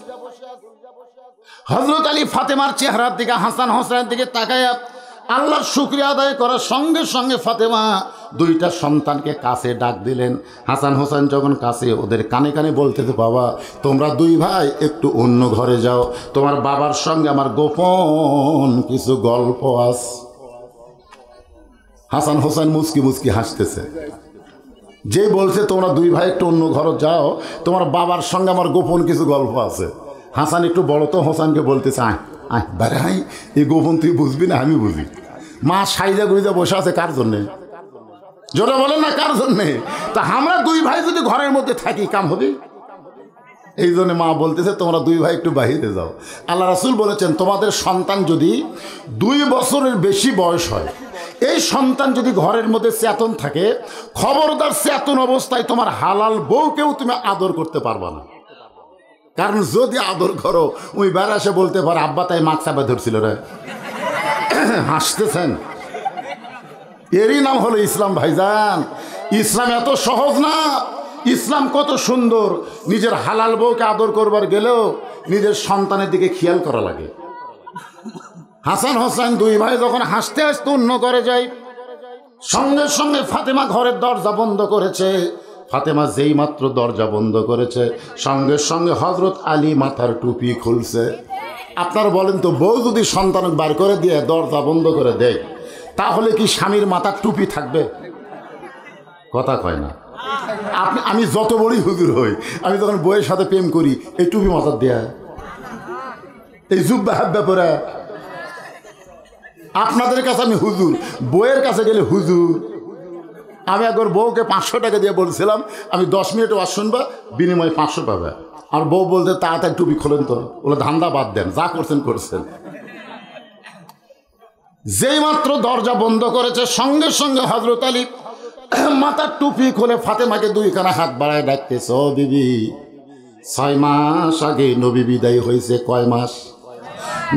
হযরত আলী ফাতেমার চেহারার দিকে, হাসান হোসেনের দিকে তাকায় আল্লাহর শুকরিয়া আদায় করার সঙ্গে সঙ্গে ফাতেমা 2টা সন্তানকে কাছে ডাক দিলেন। হাসান হোসেন যখন কাছে, ওদের কানে কানে বলতেছে, বাবা তোমরা 2 ভাই একটু অন্য ঘরে যাও, তোমার বাবার সঙ্গে আমার গোপন কিছু গল্প আছে। হাসান হোসেন মুচকি মুচকি হাসতেছে। যে বলছে তোমরা 2 ভাই একটু অন্য ঘরে যাও, তোমার বাবার সঙ্গে আমার গোপন কিছু গল্প আছে। হাসান একটু বড় তো, হোসেনকে বলতেছে, আয় আয় বারে আয়, এই গোপন তুই বুঝবি না, আমি বুঝি। মা সাইজা গুইজা বসে আছে কার জন্যে? জোরে বলেন না, কার জন্যে? তা আমরা 2 ভাই যদি ঘরের মধ্যে থাকি কাম হবে? এই জন্য মা বলতেছে, তোমরা 2 ভাই একটু বাহিরে যাও। আল্লাহ রাসূল বলেছেন, তোমাদের সন্তান যদি 2 বছরের বেশি বয়স হয়, এই সন্তান যদি ঘরের মধ্যে চেতন থাকে, খবরদার চেতন অবস্থায় তোমার হালাল বউকেও তুমি আদর করতে পারবা না। কারণ যদি আদর করো, ওই বেড়া এসে বলতে পারে, আব্বা তাই মাছ চাপা ধরছিল রে। হাসতেছেন? এরই নাম হলো ইসলাম। ভাইজান, ইসলাম এত সহজ না। ইসলাম কত সুন্দর। নিজের হালাল বউকে আদর করবার গেলেও নিজের সন্তানের দিকে খেয়াল করা লাগে। হাসান হোসেন দুই ভাই যখন হাসতে হাসতে অন্য ঘরে যায়, সঙ্গে সঙ্গে ফাতেমা ঘরের দরজা বন্ধ করেছে। ফাতেমা যেই মাত্র দরজা বন্ধ করেছে, সঙ্গে সঙ্গে হযরত আলী মাথার টুপি খুলছে। আপনারা বলেন তো, বউ যদি সন্তান বার করে দিয়ে দরজা বন্ধ করে দেয়, তাহলে কি স্বামীর মাথার টুপি থাকবে? কথা কয় না। আমি যত বড়ই হুজুর হই, আমি যখন বউয়ের সাথে প্রেম করি, এই টুপি মাথার দেয়া, এই জুব্বা হাব্বা পরে। আপনাদের কাছে আমি হুজুর, বউয়ের কাছে গেলে হুজুর। আমি একবার বউকে 500 টাকা দিয়ে বলছিলাম, আমি 10 মিনিট ওয়াজ শুনবা, বিনিময়ে 500 পাবে। আর বউ বলতে, তাড়াতাড়ি টুপি খোলেন তো। বলে, ধান্দা বাদ দেন, যা করছেন করছেন। যেই মাত্র দরজা বন্ধ করেছে, সঙ্গে সঙ্গে হযরত আলী মাথার টুপি খুলে ফাতেমাকে দুইখানা হাত বাড়ায় ডাকতেছে, ও বিবি, 6 মাস আগে নবী বিদায় হয়েছে। কয় মাস?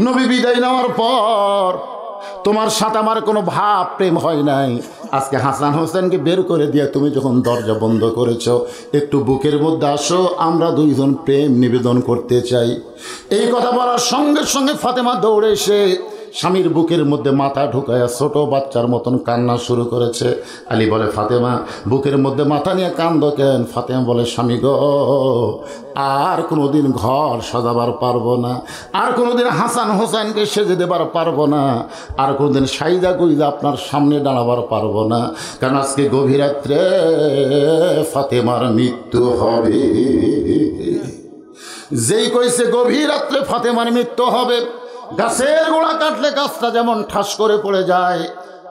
নবী বিদায় নেওয়ার পর তোমার সাথে আমার কোনো ভাব প্রেম হয় নাই। আজকে হাসান হোসেনকে বের করে দিয়ে তুমি যখন দরজা বন্ধ করেছো, একটু বুকের মধ্যে আসো, আমরা দুইজন প্রেম নিবেদন করতে চাই। এই কথা বলার সঙ্গে সঙ্গে ফাতেমা দৌড়ে এসে স্বামীর বুকের মধ্যে মাথা ঢুকায়া ছোট বাচ্চার মতন কান্না শুরু করেছে। আলী বলে, ফাতেমা, বুকের মধ্যে মাথা নিয়ে কান্দো কেন? ফাতেমা বলে, স্বামী গো, আর কোনোদিন ঘর সাজাবার পারবো না, আর কোনোদিন হাসান হোসেনকে সেজে দেবার পারবো না, আর কোনোদিন সাইদা গুইদা আপনার সামনে দাঁড়াবার পারবো না, কারণ আজকে গভীর রাত্রে ফাতেমার মৃত্যু হবে। যেই কইছে গভীর রাত্রে ফাতেমার মৃত্যু হবে, গাছের গোড়া কাটলে গাছটা যেমন ঠাস করে পড়ে যায়,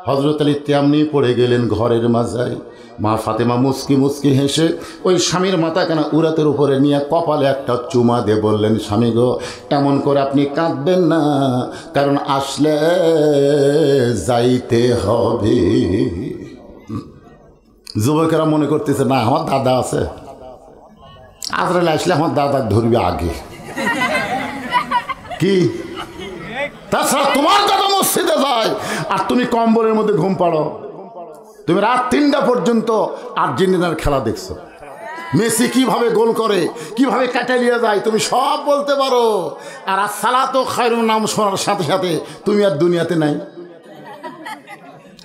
হযরত আলী তেমনি পড়ে গেলেন ঘরের মাঝায়। মা ফাতেমা মুচকি মুচকি হেসে ওই স্বামীর মাথাখানা উরাতের উপরে নিয়ে কপালে একটা চুমা দিয়ে বললেন, স্বামী গো, এমন করে আপনি কাঁদবেন না, কারণ আসলে যাইতে হবে। যুবকেরা মনে করতেছে, না, আমার দাদা আছে, আজরাইল আসলে আমার দাদা ধরবে আগে। কি তাছাড়া তোমার দাদা মসজিদে যায় আর তুমি কম্বলের মধ্যে ঘুম পাড়ো। তুমি রাত 3টা পর্যন্ত আর্জেন্টিনার খেলা দেখছো, মেসি কিভাবে গোল করে, কিভাবে কাটালিয়ে যায়, তুমি সব বলতে পারো। আর আসসালাতু খায়রুন নাম শোনার সাথে সাথে তুমি আর দুনিয়াতে নাই।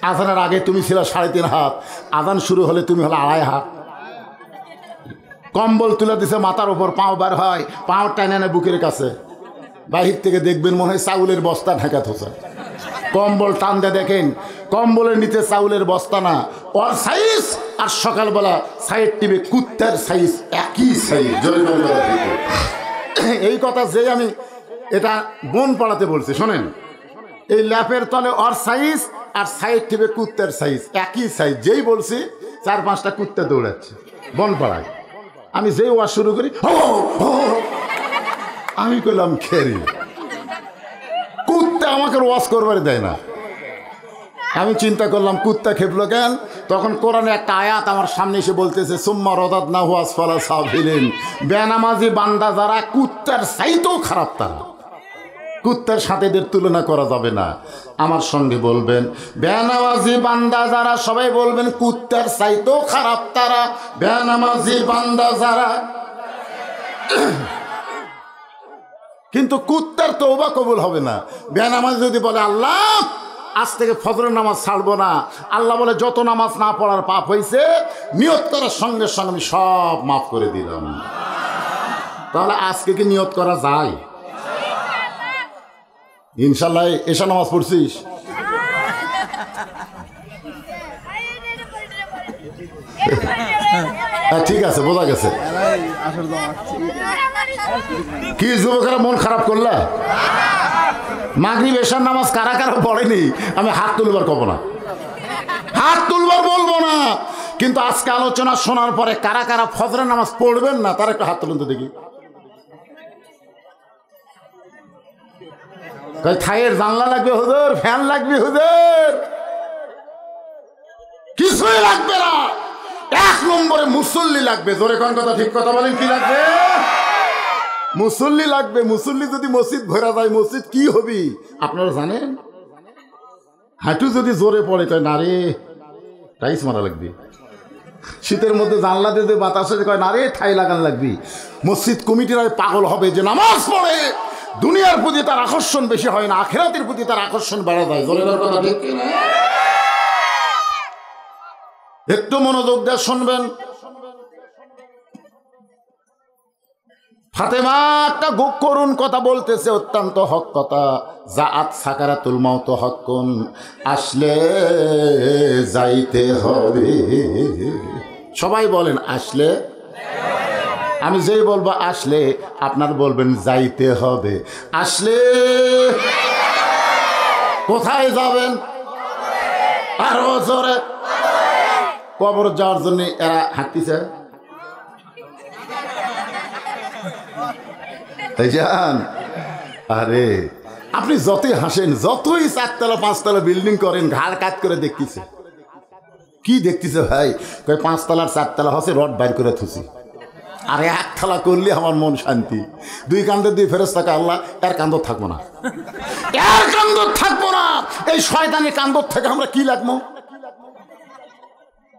আজানের আগে তুমি ছিল 3.5 হাত, আজান শুরু হলে তুমি হলো 2.5 হাত। কম্বল তুলে দিছে মাথার উপর, পাও বার হয়, পাও টানে না বুকের কাছে, বাহির থেকে দেখবেন মনে হয় চাউলের বস্তা ঢাকা থোসা। কম্বল টান দিয়ে দেখেন, কম্বলের নিচে চাউলের বস্তা না, ওর সাইজ আর সকালবেলা সাইড টিভি কুত্তার সাইজ একই সাইজ। এই কথা যে আমি এটা বোন পাড়াতে বলছি, শোনেন, এই ল্যাপের তলে ওর সাইজ আর সাইড টিভি কুত্তার সাইজ একই সাইজ। যেই বলছি 4-5টা কুত্তা দৌড়াচ্ছে বন পাড়ায়। আমি যেই ওয়াজ শুরু করি, আমি কইলাম, খেরি কুত্তা আমাকে ওয়াজ করবার দেয় না। আমি চিন্তা করলাম, কুত্তা খেপলো কেন? তখন কোরআনে একটা আয়াত আমার সামনে এসে বলতেছে, সুম্মা রাদাদনাহু আসফালা সাফিলিন, বেনামাজি বান্দা যারা, কুত্তার চাইতেও খারাপ তারা। কুত্তার সাথে এদের তুলনা করা যাবে না। আমার সঙ্গে বলবেন, বেনামাজি বান্দা যারা, সবাই বলবেন, কুত্তার চাইতেও খারাপ তারা, বেনামাজি বান্দা যারা। কিন্তু কুত্তার তওবা কবুল হবে না। বেনামাজি যদি বলে, আল্লাহ আজ থেকে ফজরের নামাজ ছাড়বো না, আল্লাহ বলে, যত নামাজ না পড়ার পাপ হয়েছে নিয়ত করার সঙ্গে সঙ্গে আমি সব মাফ করে দিলাম। তাহলে আজকে কি নিয়ত করা যায়? ইনশাল্লাহ। এশা নামাজ পড়ছিস? ঠিক আছে, বোঝা গেছে। কি যুবকেরা মন খারাপ করলা? মাগরিব এশার নামাজ কারা কারা পড়েনি আমি হাত তুলবার কব না, হাত তুলবার বলবো না, কিন্তু আজকে আলোচনা শোনার পরে কারা কারা ফজরের নামাজ পড়বেন না তারা একটু হাত তুলুন তো দেখি। থাইয়ের জানলা লাগবে হুজুর, ফ্যান লাগবে হুজুর, কিছুই লাগবে না। 1 নম্বরে মুসল্লি লাগবে। জোরে কোন কথা, ঠিক কথা বলেন, কি লাগবে? মুসল্লি লাগবে। মুসল্লি যদি মসজিদ ভরা যায়, মসজিদ কি হবি আপনারা জানেন? হাঁটু যদি জোরে পড়ে, কয় না রে টাইস মারা লাগবে। শীতের মধ্যে জানলা দিয়ে বাতাসে কয় না রে ঠাই লাগানো লাগবে। মসজিদ কমিটিরা পাগল হবে যে নামাজ পড়ে দুনিয়ার প্রতি তার আকর্ষণ বেশি হয় না, আখিরাতের প্রতি তার আকর্ষণ বেড়ে যায়। কথা ঠিক কিনা? একটু মনোযোগ দিয়ে শুনবেন। ফাতেমা একটা করুণ কথা বলতেছে, অত্যন্ত হক কথা। জাআত সাকারাতুল মাউত হক্কুন, আসলে যাইতে হবে। সবাই বলেন আসলে। আমি যেই বলবো আসলে, আপনার বলবেন যাইতে হবে। আসলে কোথায় যাবেন? আরো জোরে। কবর যাওয়ার জন্য এরা হাঁটতেছে। আরে আপনি যতই হাসেন, যতই 4তলা 5তলা বিল্ডিং করেন, ঘাড় কাজ করে দেখতেছে। কি দেখতেছে ভাই? 5তলার 4তলা হচ্ছে রড বাইর করে থুছি, আর 1তলা করলে আমার মন শান্তি। 2 কান্দে 2 ফেরেশতা, আল্লাহ এর কান্দর থাকবো না, এর কান্দর থাকবো না। এই শয়তানের কান্দর থেকে আমরা কি লাগবো?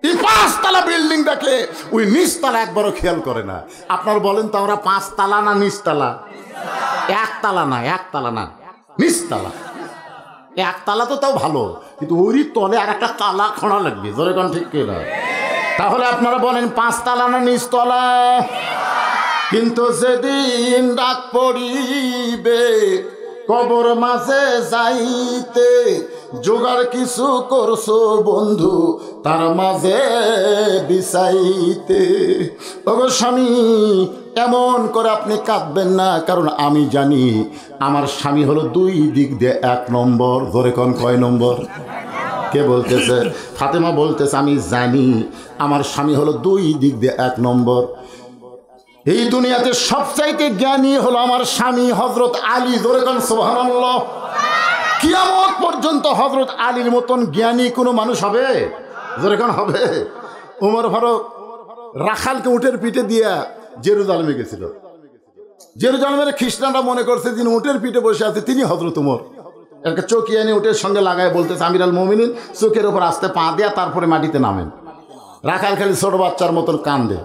এই 5তলা বিল্ডিং দেখে ওই নিচতলা একবারও খেয়াল করে না। আপনার বলেন তো, আমরা 5তলা না নিচতলা? 1তলা না, 1তলা না, নিচতলা। 1তলা তো তাও ভালো, কিন্তু ওরই তলে আর একটা তালা খোঁড়া লাগবে। জোরে কোন ঠিক কিনা? তাহলে আপনারা বলেন 5তলা না নিচতলা? কিন্তু যেদিন ডাক পড়িবে কবর মাঝে যাইতে, জোগাড় কিছু করছো বন্ধু তার মাঝে বিছাইতে। ওগো স্বামী, এমন করে আপনি কাঁদবেন না, কারণ আমি জানি আমার স্বামী হলো 2 দিক দিয়ে 1 নম্বর। ধরে কোন কয় নম্বর? কে বলতেছে? ফাতেমা বলতেছে, আমি জানি আমার স্বামী হলো 2 দিক দিয়ে 1 নম্বর। এই দুনিয়াতে সবচাইতে জ্ঞানী হলো আমার স্বামী হযরত আলী। ধরে কোন সুবহানাল্লাহ। কিয়ামত পর্যন্ত হযরত আলীর মতন জ্ঞানী কোনো মানুষ হবে? ধরে কোন হবে? ওমর ফারুক রাখালকে উটের পিঠে দিয়া জেরুজালেমে গেছিল। জেরুজালেমের খ্রিস্টানরা মনে করছে যিনি উটের পিঠে বসে আছে তিনি হযরত ওমর। একটা চৌকি এনে উটের সঙ্গে লাগায় বলতেছে, আমিরাল মুমিনিন, চোখের উপর আস্তে পা দেয়া তারপরে মাটিতে নামেন। রাখাল খালি ছোট বাচ্চার মতন কান্দে।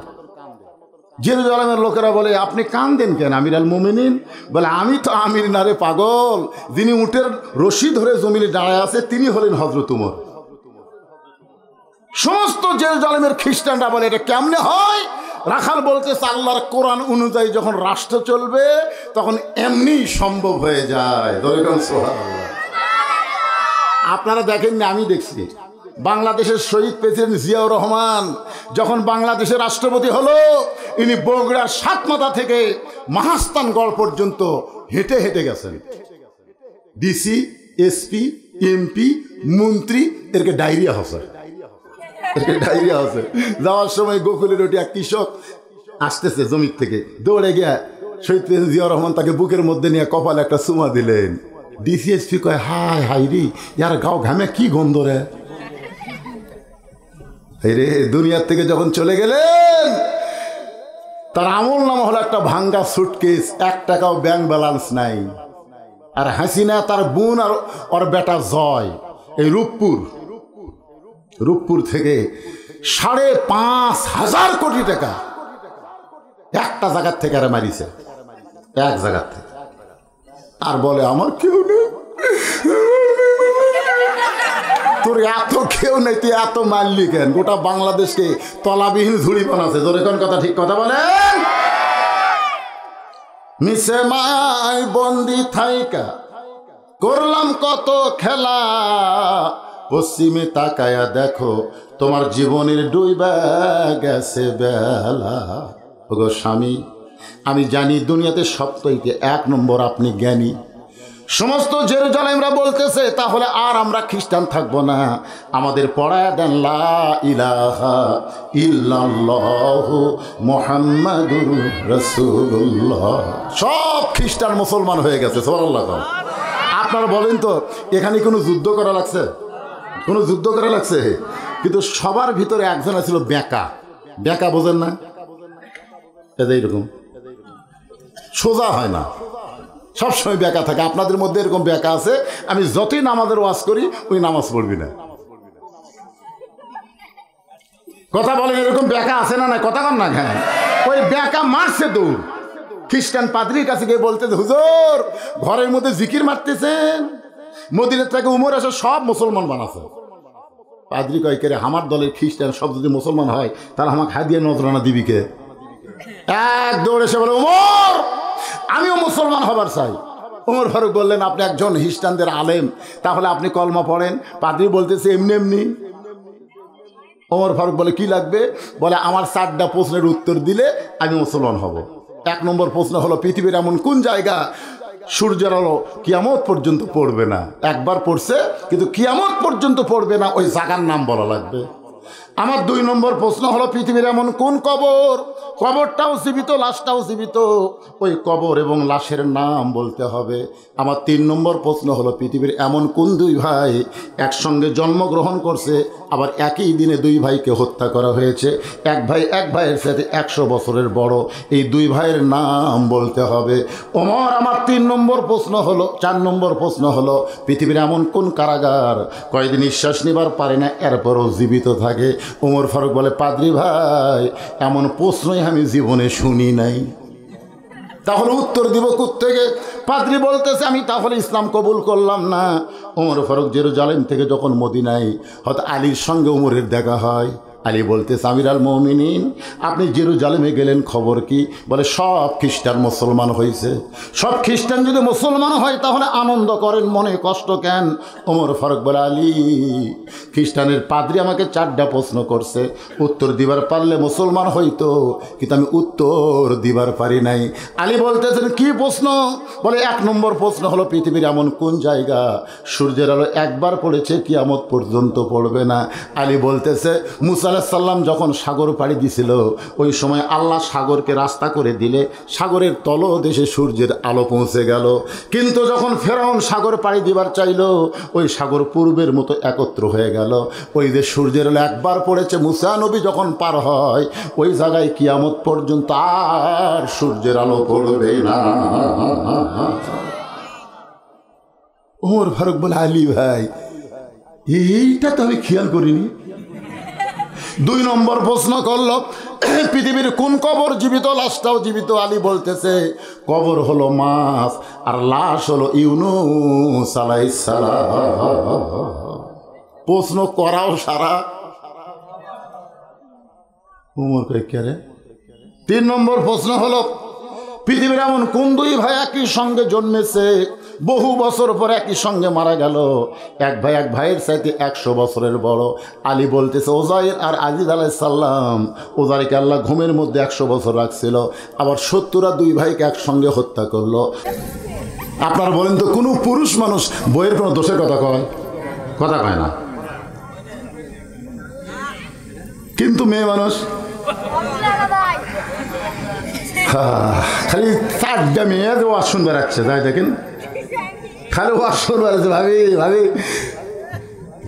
জেরুজালেমের লোকেরা বলে, আপনি কান্দেন কেন আমিরাল মুমিনিন? বলে, আমি তো আমির না রে পাগল, যিনি উটের রশি ধরে জমিনে দাঁড়ায় আছে তিনি হলেন হযরত ওমর। সমস্ত জেরুজালেমের খ্রিস্টানরা বলে, এটা কেমনে হয়? রাখাল বলতেছে, আল্লাহর কোরআন অনুযায়ী যখন রাষ্ট্র চলবে তখন এমনি সম্ভব হয়ে যায়। আপনারা দেখেননি, আমি দেখছি। বাংলাদেশের শহীদ প্রেসিডেন্ট জিয়াউর রহমান যখন বাংলাদেশের রাষ্ট্রপতি হলো, ইনি বগুড়ার 7 মাথা থেকে মহাস্থানগড় পর্যন্ত হেঁটে হেঁটে গেছেন। ডিসি, এসপি, এমপি, মন্ত্রী, এরকে ডায়রিয়া হচ্ছে, ডায়রিয়া হচ্ছে। যাওয়ার সময় গোকুলের ওটি এক কৃষক আসতেছে জমির থেকে, দৌড়ে গিয়া শহীদ প্রেসিডেন্ট জিয়াউর রহমান তাকে বুকের মধ্যে নিয়ে কপালে একটা চুমা দিলেন। ডিসি, এসপি কয়, হায় হাই রে, ইয়ার গাও ঘামে কি গন্ধ রে। রে দুনিয়ার থেকে যখন চলে গেলেন, তার আমল নামা হলো একটা ভাঙ্গা সুটকেস, 1 টাকাও ব্যাংক ব্যালেন্স নাই। আর হাসিনা তার বোন আর ওর বেটা জয় এই রূপপুর থেকে 5,500 কোটি টাকা একটা জায়গার থেকে আরে মারিছে, এক জায়গার থেকে। আর বলে, আমার কেউ নেই। তোর এত কেউ নেই, তুই এত মারলি কেন? গোটা বাংলাদেশকে তলাবিহীন ঝুড়ি বানাচ্ছে। জোরে কোন কথা ঠিক কথা বলেন? মিশে মায় বন্দি থাইকা করলাম কত খেলা, পশ্চিমে তাকায়া দেখো তোমার জীবনের ডুইবা গেছে বেলা। ওগো স্বামী, আমি জানি দুনিয়াতে সবথেকে 1 নম্বর আপনি জ্ঞানী। সমস্ত জেরুজালেমরা বলতেছে, তাহলে আর আমরা খ্রিস্টান থাকবো না, আমাদের পড়ায় দেন লা ইলাহা ইল্লাল্লাহু মুহাম্মাদুর রাসূলুল্লাহ। সব খ্রিস্টান মুসলমান হয়ে গেছে। সুবহানাল্লাহ। আপনারা বলেন তো, এখানে কোনো যুদ্ধ করা লাগছে? কোনো যুদ্ধ করা লাগছে? কিন্তু সবার ভিতরে একজন ছিল বেঁকা। বেঁকা বোঝেন না? এইরকম সোজা হয় না, সবসময় বেঁকা থাকে। আপনাদের মধ্যে এরকম বেঁকা আছে, আমি যতই নামাজের ওয়াজ করি ওই নামাজ পড়বি না। কথা বলেন, এরকম বেঁকা আছে না? না কথা কন না। হ্যাঁ, ওই বেঁকা মারছে দৌড়। খ্রিস্টান পাদ্রীর কাছে গিয়ে বলতে, হুজুর ঘরের মধ্যে জিকির মারতেছেন, মদিনা থেকে উমর এসে সব মুসলমান বানাছে। পাদ্রী কয়, কে রে, আমার দলের খ্রিস্টান সব যদি মুসলমান হয় তাহলে আমাকে হাদিয়া নজরানা দিবি কে? এক দৌড়ে এসে বলে, উমর আমিও মুসলমান হবার চাই। উমর ফারুক বললেন, আপনি একজন খ্রিস্টানদের আলেম, তাহলে আপনি কলমা পড়েন। পাদ্রী বলতেছে, এমনি এমনি। উমর ফারুক বলে, কি লাগবে? বলে, আমার 4টা প্রশ্নের উত্তর দিলে আমি মুসলমান হব। 1 নম্বর প্রশ্ন হলো, পৃথিবীর এমন কোন জায়গা সূর্যের আলো কিয়ামত পর্যন্ত পড়বে না? একবার পড়ছে কিন্তু কিয়ামত পর্যন্ত পড়বে না, ওই জায়গার নাম বলা লাগবে। আমার 2 নম্বর প্রশ্ন হলো, পৃথিবীর এমন কোন কবর, কবরটাও জীবিত লাশটাও জীবিত, ওই কবর এবং লাশের নাম বলতে হবে। আমার 3 নম্বর প্রশ্ন হলো, পৃথিবীর এমন কোন 2 ভাই একসঙ্গে জন্মগ্রহণ করছে, আবার একই দিনে 2 ভাইকে হত্যা করা হয়েছে, এক ভাই এক ভাইয়ের সাথে 100 বছরের বড়, এই 2 ভাইয়ের নাম বলতে হবে। ওমর আমার 3 নম্বর প্রশ্ন হলো, 4 নম্বর প্রশ্ন হলো, পৃথিবীর এমন কোন কারাগার কয়েকদিন নিঃশ্বাস নেবার পারে না এরপরও জীবিত থাকে? ওমর ফারুক বলে, পাদ্রী ভাই এমন প্রশ্নই আমি জীবনে শুনি নাই। তাহলে উত্তর দিব কোত্থেকে? পাদ্রী বলতেছে, আমি তাহলে ইসলাম কবুল করলাম না। ওমর ফারুক জেরুজালেম থেকে যখন মদিনায় হয়তো আলীর সঙ্গে ওমরের দেখা হয়, আলী বলতেছে, আমির আল মুমিনিন আপনি জেরুজালেমে গেলেন, খবর কি? বলে, সব খ্রিস্টান মুসলমান হয়েছে। সব খ্রিস্টান যদি মুসলমান হয় তাহলে আনন্দ করেন, মনে কষ্ট কেন? ওমর ফারুক বলে, আলী খ্রিস্টানের পাদ্রী আমাকে 4টা প্রশ্ন করছে, উত্তর দিবার পারলে মুসলমান হইতো, কিন্তু আমি উত্তর দিবার পারি নাই। আলী বলতেছেন, কি প্রশ্ন? বলে, 1 নম্বর প্রশ্ন হলো, পৃথিবীর এমন কোন জায়গা সূর্যের আলো একবার পড়েছে কিয়ামত পর্যন্ত পড়বে না? আলী বলতেছে, মুসা আলাইহিস সালাম যখন সাগর পাড়ি দিছিল, ওই সময় আল্লাহ সাগরকে রাস্তা করে দিলে সাগরের তলদেশে সূর্যের আলো পৌঁছে গেল। কিন্তু যখন ফেরাউন সাগর পাড়ি দিবার চাইল, ওই সাগর পূর্বের মতো একত্র হয়ে গেল। ওই যে সূর্যের আলো একবার পড়েছে, মুসা নবী যখন পার হয় ওই জায়গায় কিয়ামত পর্যন্ত আর সূর্যের আলো পড়বে না। ওমর ফারুক বলে, আলী ভাই এইটা তো আমি খেয়াল করিনি। 2 নম্বর প্রশ্ন করল, পৃথিবীর কোন কবর জীবিত লাশটাও জীবিত? আলী বলতেছে, কবর হলো মাছ আর লাশ হলো ইউনূস আলাইহিস সালাম। প্রশ্ন করাও সারা। উমর কই কে রে? 3 নম্বর প্রশ্ন হলো, পৃথিবীর এমন কোন 2 ভাই একই সঙ্গে জন্মেছে, বহু বছর পর একই সঙ্গে মারা গেল, এক ভাই এক ভাইয়ের চাইতে 100 বছরের বড়? আলী বলতেছে, ওজাইর আর আজিজ আলাইহিস সালাম। ওজাইরকে আল্লাহ ঘুমের মধ্যে 100 বছর রাখছিল, আবার 70 2 ভাইকে একসঙ্গে হত্যা করলো। আপনারা বলেন তো, কোনো পুরুষ মানুষ বইয়ের কোনো দোষের কথা কয় না, কিন্তু মেয়ে মানুষ খালি 4টা মেয়ে ওয়াজ শুনবে রাখছে, তাই দেখেন খালি ওয়াজ শুনবে রাখছে। ভাবি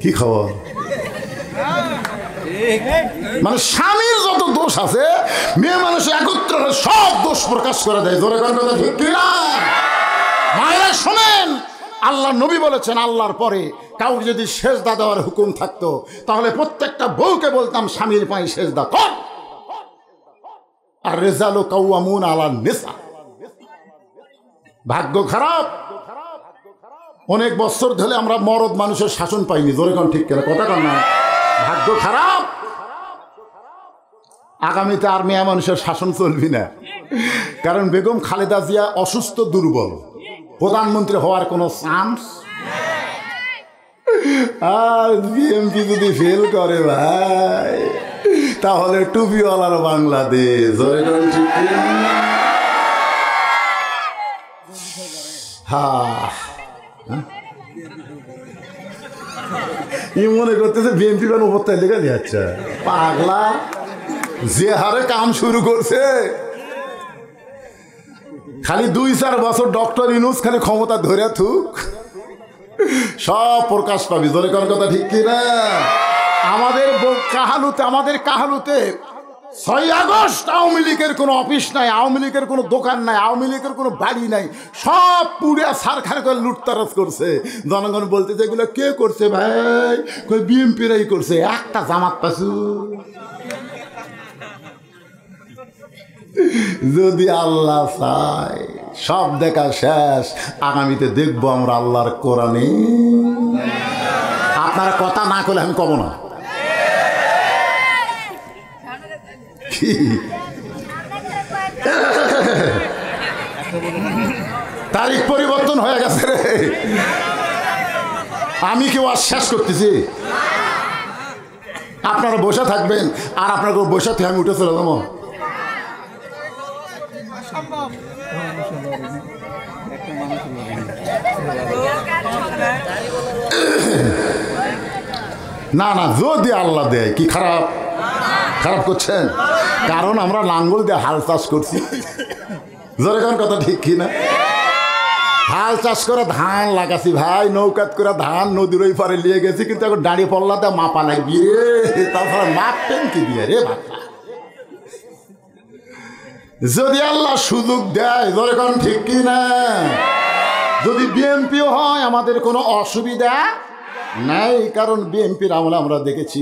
কি খবর? মানে স্বামীর যত দোষ আছে মেয়ে মানুষ একত্র সব দোষ প্রকাশ করে দেয়। ধরে কথা ঠিক কিনা? মায়েরা শোনেন, আল্লাহ নবী বলেছেন, আল্লাহর পরে কাউকে যদি সেজদা দেওয়ার হুকুম থাকতো তাহলে প্রত্যেকটা বউকে বলতাম স্বামীর পায়ে সেজদা কর। আর রেজালু কাওয়ামুন আলান নিসা। ভাগ্য খারাপ, অনেক বছর ধরে আমরা মরদ মানুষের শাসন পাইনি। জোরে কোন ঠিক কিনা? কথা কন না। ভাগ্য খারাপ, আগামীতে আর মেয়ে মানুষের শাসন চলবি না, কারণ বেগম খালেদা জিয়া অসুস্থ, দুর্বল, প্রধানমন্ত্রী হওয়ার কোনো চান্স। আর বিএনপি যদি ফেল করে ভাই, তাহলে টুপিওয়ালার বাংলাদেশ। মনে করতেছে বিএনপি কোন উপত্যায় লেগে যাচ্ছে। পাগলা, যে হারে কাম শুরু করছে, খালি 2-4 বছর ডক্টর ইউনূস খালি ক্ষমতা ধরে থুক, সব প্রকাশ পাবি। ধরে কোন কথা ঠিক কিনা? আমাদের কাহালুতে 6 আগস্ট আওয়ামী লীগের কোনো অফিস নাই, আওয়ামী লীগের কোনো দোকান নাই, আওয়ামী লীগের কোনো বাড়ি নাই, সব পুড়ে সারখার করে লুটতারাজ করছে। জনগণ বলতে যে এগুলো কে করছে ভাই? কই বিএনপিরাই করছে। একটা জামাত পাশু যদি আল্লাহ চায় সব দেখা শেষ, আগামীতে দেখবো আমরা আল্লাহর কোরআনে। আপনারা কথা না করলে আমি কব না। তারিখ পরিবর্তন হয়ে গেছে রে, আমি কেউ আর শেষ করতেছি। আপনারা বসে থাকবেন আর আপনার বসে থেকে আমি উঠে চলে যাবো। না না, যদি আল্লাহ দেয় কি খারাপ খারাপ করছেন? কারণ আমরা লাঙ্গল দিয়ে হাল চাষ করছি। জোরে কোন কথা ঠিক কি না? হাল চাষ করে ধান লাগাছি ভাই, নৌকাত করে ধান নদীর ওই পারে নিয়ে গেছি, কিন্তু এখন দাঁড়িয়ে পড়লাতে মাপা লাগবি রে, তারপরে মাপতেন কি দিয়ে রে বাবা। যদি আল্লাহ সুযোগ দেয়, জোরে কোন ঠিক কি না? যদি বিএনপিও হয় আমাদের কোনো অসুবিধা নাই, কারণ বিএনপির আমলে আমরা দেখেছি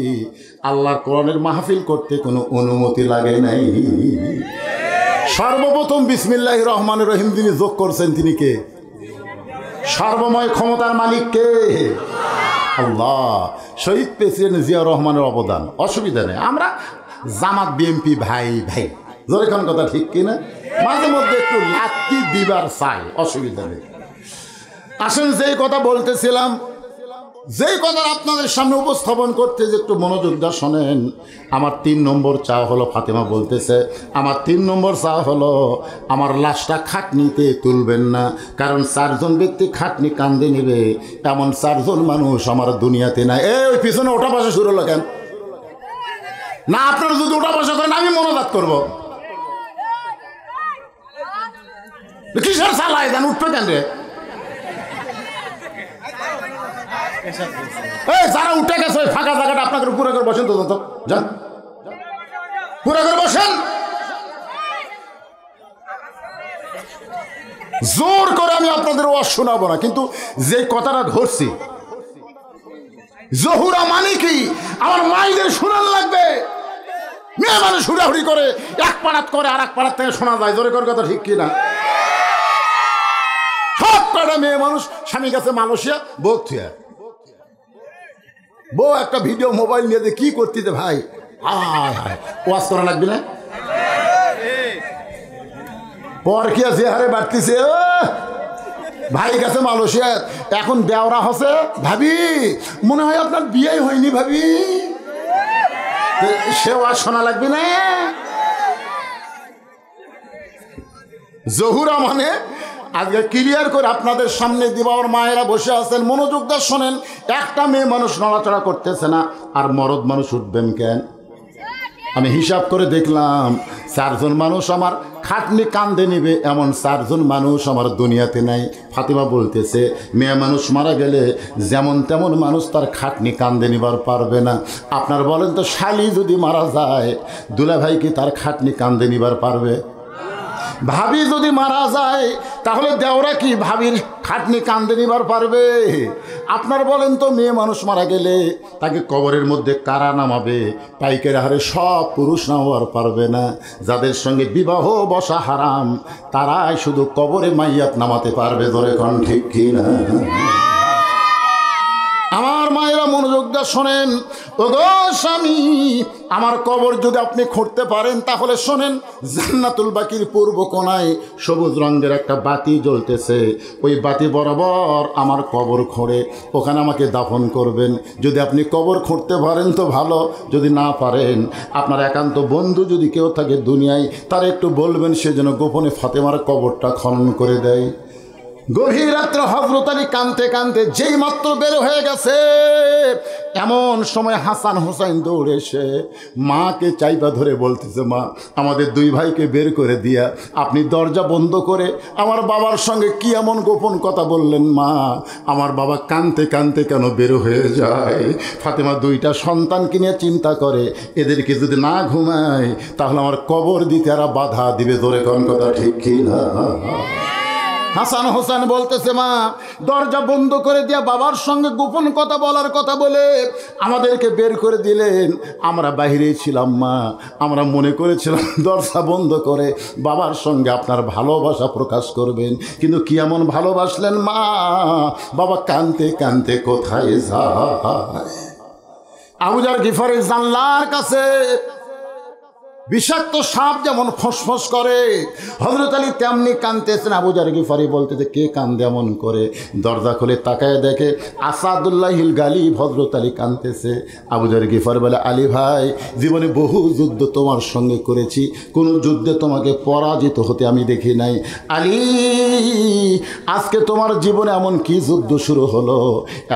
আল্লাহর কোরআনের মাহফিল করতে কোনো অনুমতি লাগে নাই। সর্বপ্রথম বিসমিল্লাহির রহমানির রহিম যিনি যোগ করছেন তিনি কে? সর্বময় ক্ষমতার মালিক কে? আল্লাহ। শহীদ প্রেসিডেন্ট জিয়াউর রহমানের অবদান, অসুবিধা নেই। আমরা জামাত বিএনপি ভাই ভাই, যেরকম কথা ঠিক কিনা? মাঝে মধ্যে একটু লাত্তি দিবার চাই, অসুবিধা নেই। আসেন যেই কথা বলতেছিলাম, যেই কথা আপনাদের সামনে উপস্থাপন করতে যে একটু মনোযোগ দিয়ে শোনেন। আমার 3 নম্বর চা হলো, ফাতেমা বলতেছে আমার 3 নম্বর চা হলো আমার লাশটা খাটনিতে তুলবেন না, কারণ 4 জন ব্যক্তি খাটনি কান্দে নেবে, এমন 4 জন মানুষ আমার দুনিয়াতে নাই। ওই পিছনে ওটা পাশে শুরু হলো কেন? না আপনারা যদি ওটা পাশে করেন আমি মনোজাত করবো। কিসের চালায় দেন, উঠবে কেন রে? যারা উঠে গেছে ওই ফাঁকা জায়গাটা আপনাকে পুরো করে বসেন, তো যান পুরো করে বসেন। জোর করে আমি আপনাদের ওয়াজ শোনাবো না, কিন্তু যে কথাটা ধরছি জহুরা মানে কি আমার মাইদের শোনান লাগবে। মেয়ে মানুষ হুড়াহুড়ি করে এক পাড়াত করে আর এক পাড়াত থেকে শোনা যায়, জোরে করে কথা ঠিক কিনা? সব কটা মেয়ে মানুষ স্বামী গেছে মালয়েশিয়া, বউ একটা ভিডিও মোবাইল নিয়ে কি করতেছে ভাই, ওয়াজ করা লাগবে না? পর কি যে হারে বাড়তেছে, ভাই গেছে মালয়েশিয়া, এখন দেওরা হচ্ছে ভাবি মনে হয় আপনার বিয়ে হয়নি ভাবি, সে ওয়াজ শোনা লাগবে না? জহুরা মানে আজকে ক্লিয়ার করে আপনাদের সামনে দিব। আমার মায়েরা বসে আছেন, মনোযোগ দিয়ে শোনেন। একটা মেয়ে মানুষ নড়াচড়া করতেছে না, আর মরদ মানুষ উঠবেন কেন? আমি হিসাব করে দেখলাম 4 জন মানুষ আমার খাটনি কান্দে নিবে, এমন 4 জন মানুষ আমার দুনিয়াতে নাই। ফাতেমা বলতেছে মেয়ে মানুষ মারা গেলে যেমন তেমন মানুষ তার খাটনি কান্দে নিবার পারবে না। আপনার বলেন তো, শালি যদি মারা যায় দুলাভাই কি তার খাটনি কান্দে নিবার পারবে? ভাবি যদি মারা যায় তাহলে দেওরা কি ভাবির খাটনি কান্দে নিবার পারবে? আপনার বলেন তো, মেয়ে মানুষ মারা গেলে তাকে কবরের মধ্যে কারা নামাবে? পাইকারি হারে সব পুরুষ নামাবার পারবে না। যাদের সঙ্গে বিবাহ বসা হারাম তারাই শুধু কবরে মাইয়াত নামাতে পারবে, ধরে কোন ঠিক কি না? আমার মায়েরা মনোযোগ দিয়ে শোনেন। ওগো স্বামী, আমার কবর যদি আপনি খুঁড়তে পারেন তাহলে শোনেন, জান্নাতুল বাকির পূর্ব কোণায় সবুজ রঙের একটা বাতি জ্বলতেছে, ওই বাতি বরাবর আমার কবর খুঁড়ে ওখানে আমাকে দাফন করবেন। যদি আপনি কবর খুঁড়তে পারেন তো ভালো, যদি না পারেন আপনার একান্ত বন্ধু যদি কেউ থাকে দুনিয়ায়, তার একটু বলবেন সে যেন গোপনে ফাতেমার কবরটা খনন করে দেয়। গভীর রাত্রে হযরত আলী কাঁদতে কাঁদতে যেই মাত্র বের হয়ে গেছে, এমন সময় হাসান হোসেন দৌড়ে এসে মাকে চাইপা ধরে বলতেছে, মা আমাদের 2 ভাইকে বের করে দিয়া আপনি দরজা বন্ধ করে আমার বাবার সঙ্গে কি এমন গোপন কথা বললেন মা? আমার বাবা কাঁদতে কাঁদতে কেন বের হয়ে যায়? ফাতেমা 2টা সন্তানকে নিয়ে চিন্তা করে, এদেরকে যদি না ঘুমায় তাহলে আমার কবর দিতে এরা বাধা দিবে, ধরে কোন কথা ঠিক কি না? হাসান হোসেন বলতেছে, মা দরজা বন্ধ করে দিয়া বাবার সঙ্গে গোপন কথা বলার কথা বলে আমাদেরকে বের করে দিলেন। আমরা বাহিরেই ছিলাম মা, আমরা মনে করেছিলাম দরজা বন্ধ করে বাবার সঙ্গে আপনার ভালোবাসা প্রকাশ করবেন, কিন্তু কি এমন ভালোবাসলেন মা, বাবা কাঁদতে কাঁদতে কোথায় যায়। আবু যার গিফারি জানলার কাছে বিষাক্ত সাপ যেমন ফসফস করে, হযরত আলী তেমনি কাঁদতেছেন। আবু যার গিফারি বলতেছে, কে কান্দে এমন করে? দরজা খুলে তাকায় দেখে আসাদুল্লাহিল গালিব হযরত আলী কাঁদতেছে। আবু যার গিফারি বলে, আলী ভাই, জীবনে বহু যুদ্ধ তোমার সঙ্গে করেছি, কোনো যুদ্ধে তোমাকে পরাজিত হতে আমি দেখি নাই। আলী, আজকে তোমার জীবনে এমন কি যুদ্ধ শুরু হলো,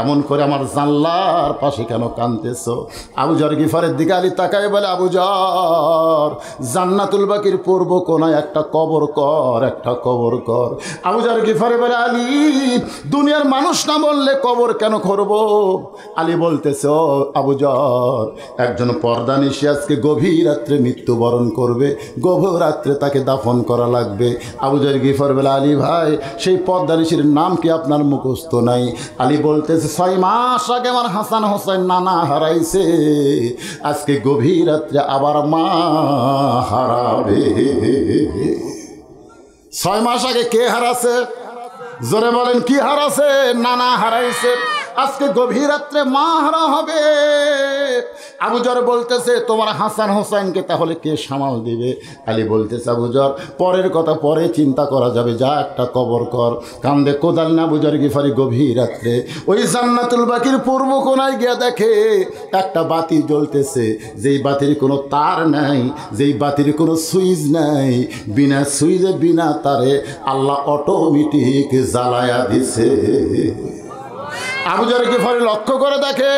এমন করে আমার জানলার পাশে কেন কাঁদতেছো? আবু যার গিফারের দিকে আলী তাকায় বলে, আবু যার, জান্নাতুল বাকির পূর্ব কোনায় একটা কবর কর, একটা কবর কর। আবু যার গিফারি বলে, আলী, দুনিয়ার মানুষ না বললে কবর কেন করব? আলী বলতেছে, ও আবু যার, একজন পর্দানিশী আজকে গভীর রাত্রে মৃত্যুবরণ করবে, গভীর রাত্রে তাকে দাফন করা লাগবে। আবু যার গিফারি বলে, আলী ভাই, সেই পর্দানিশীর নাম কি আপনার মুখস্থ নাই? আলী বলতেছে, 6 মাস আগে আমার হাসান হোসেন নানা হারাইছে, আজকে গভীর রাত্রে আবার মা হারাবে। 6 মাস আগে কে হারাছে? জোরে বলেন, কি হারাছে? নানা হারাইছে, আজকে গভীর রাত্রে মা হারা হবে। আবু যার বলতেছে, তোমার হাসান হোসেনকে তাহলে কে সামাল দিবে? আলী বলতেছে, আবু যার, পরের কথা পরে চিন্তা করা যাবে, যা একটা কবর কর। কান্দে কোদাল না আবু যার গিফারি গভীর রাত্রে ওই জান্নাতুল বাকির পূর্ব কোনায় গিয়ে দেখে একটা বাতি জ্বলতেছে, যেই বাতির কোনো তার নাই, যেই বাতির কোনো সুইচ নাই, বিনা সুইচে বিনা তারে আল্লাহ অটোমেটিক জ্বালায়া দিছে। আবু যার গিফারি লক্ষ্য করে দেখে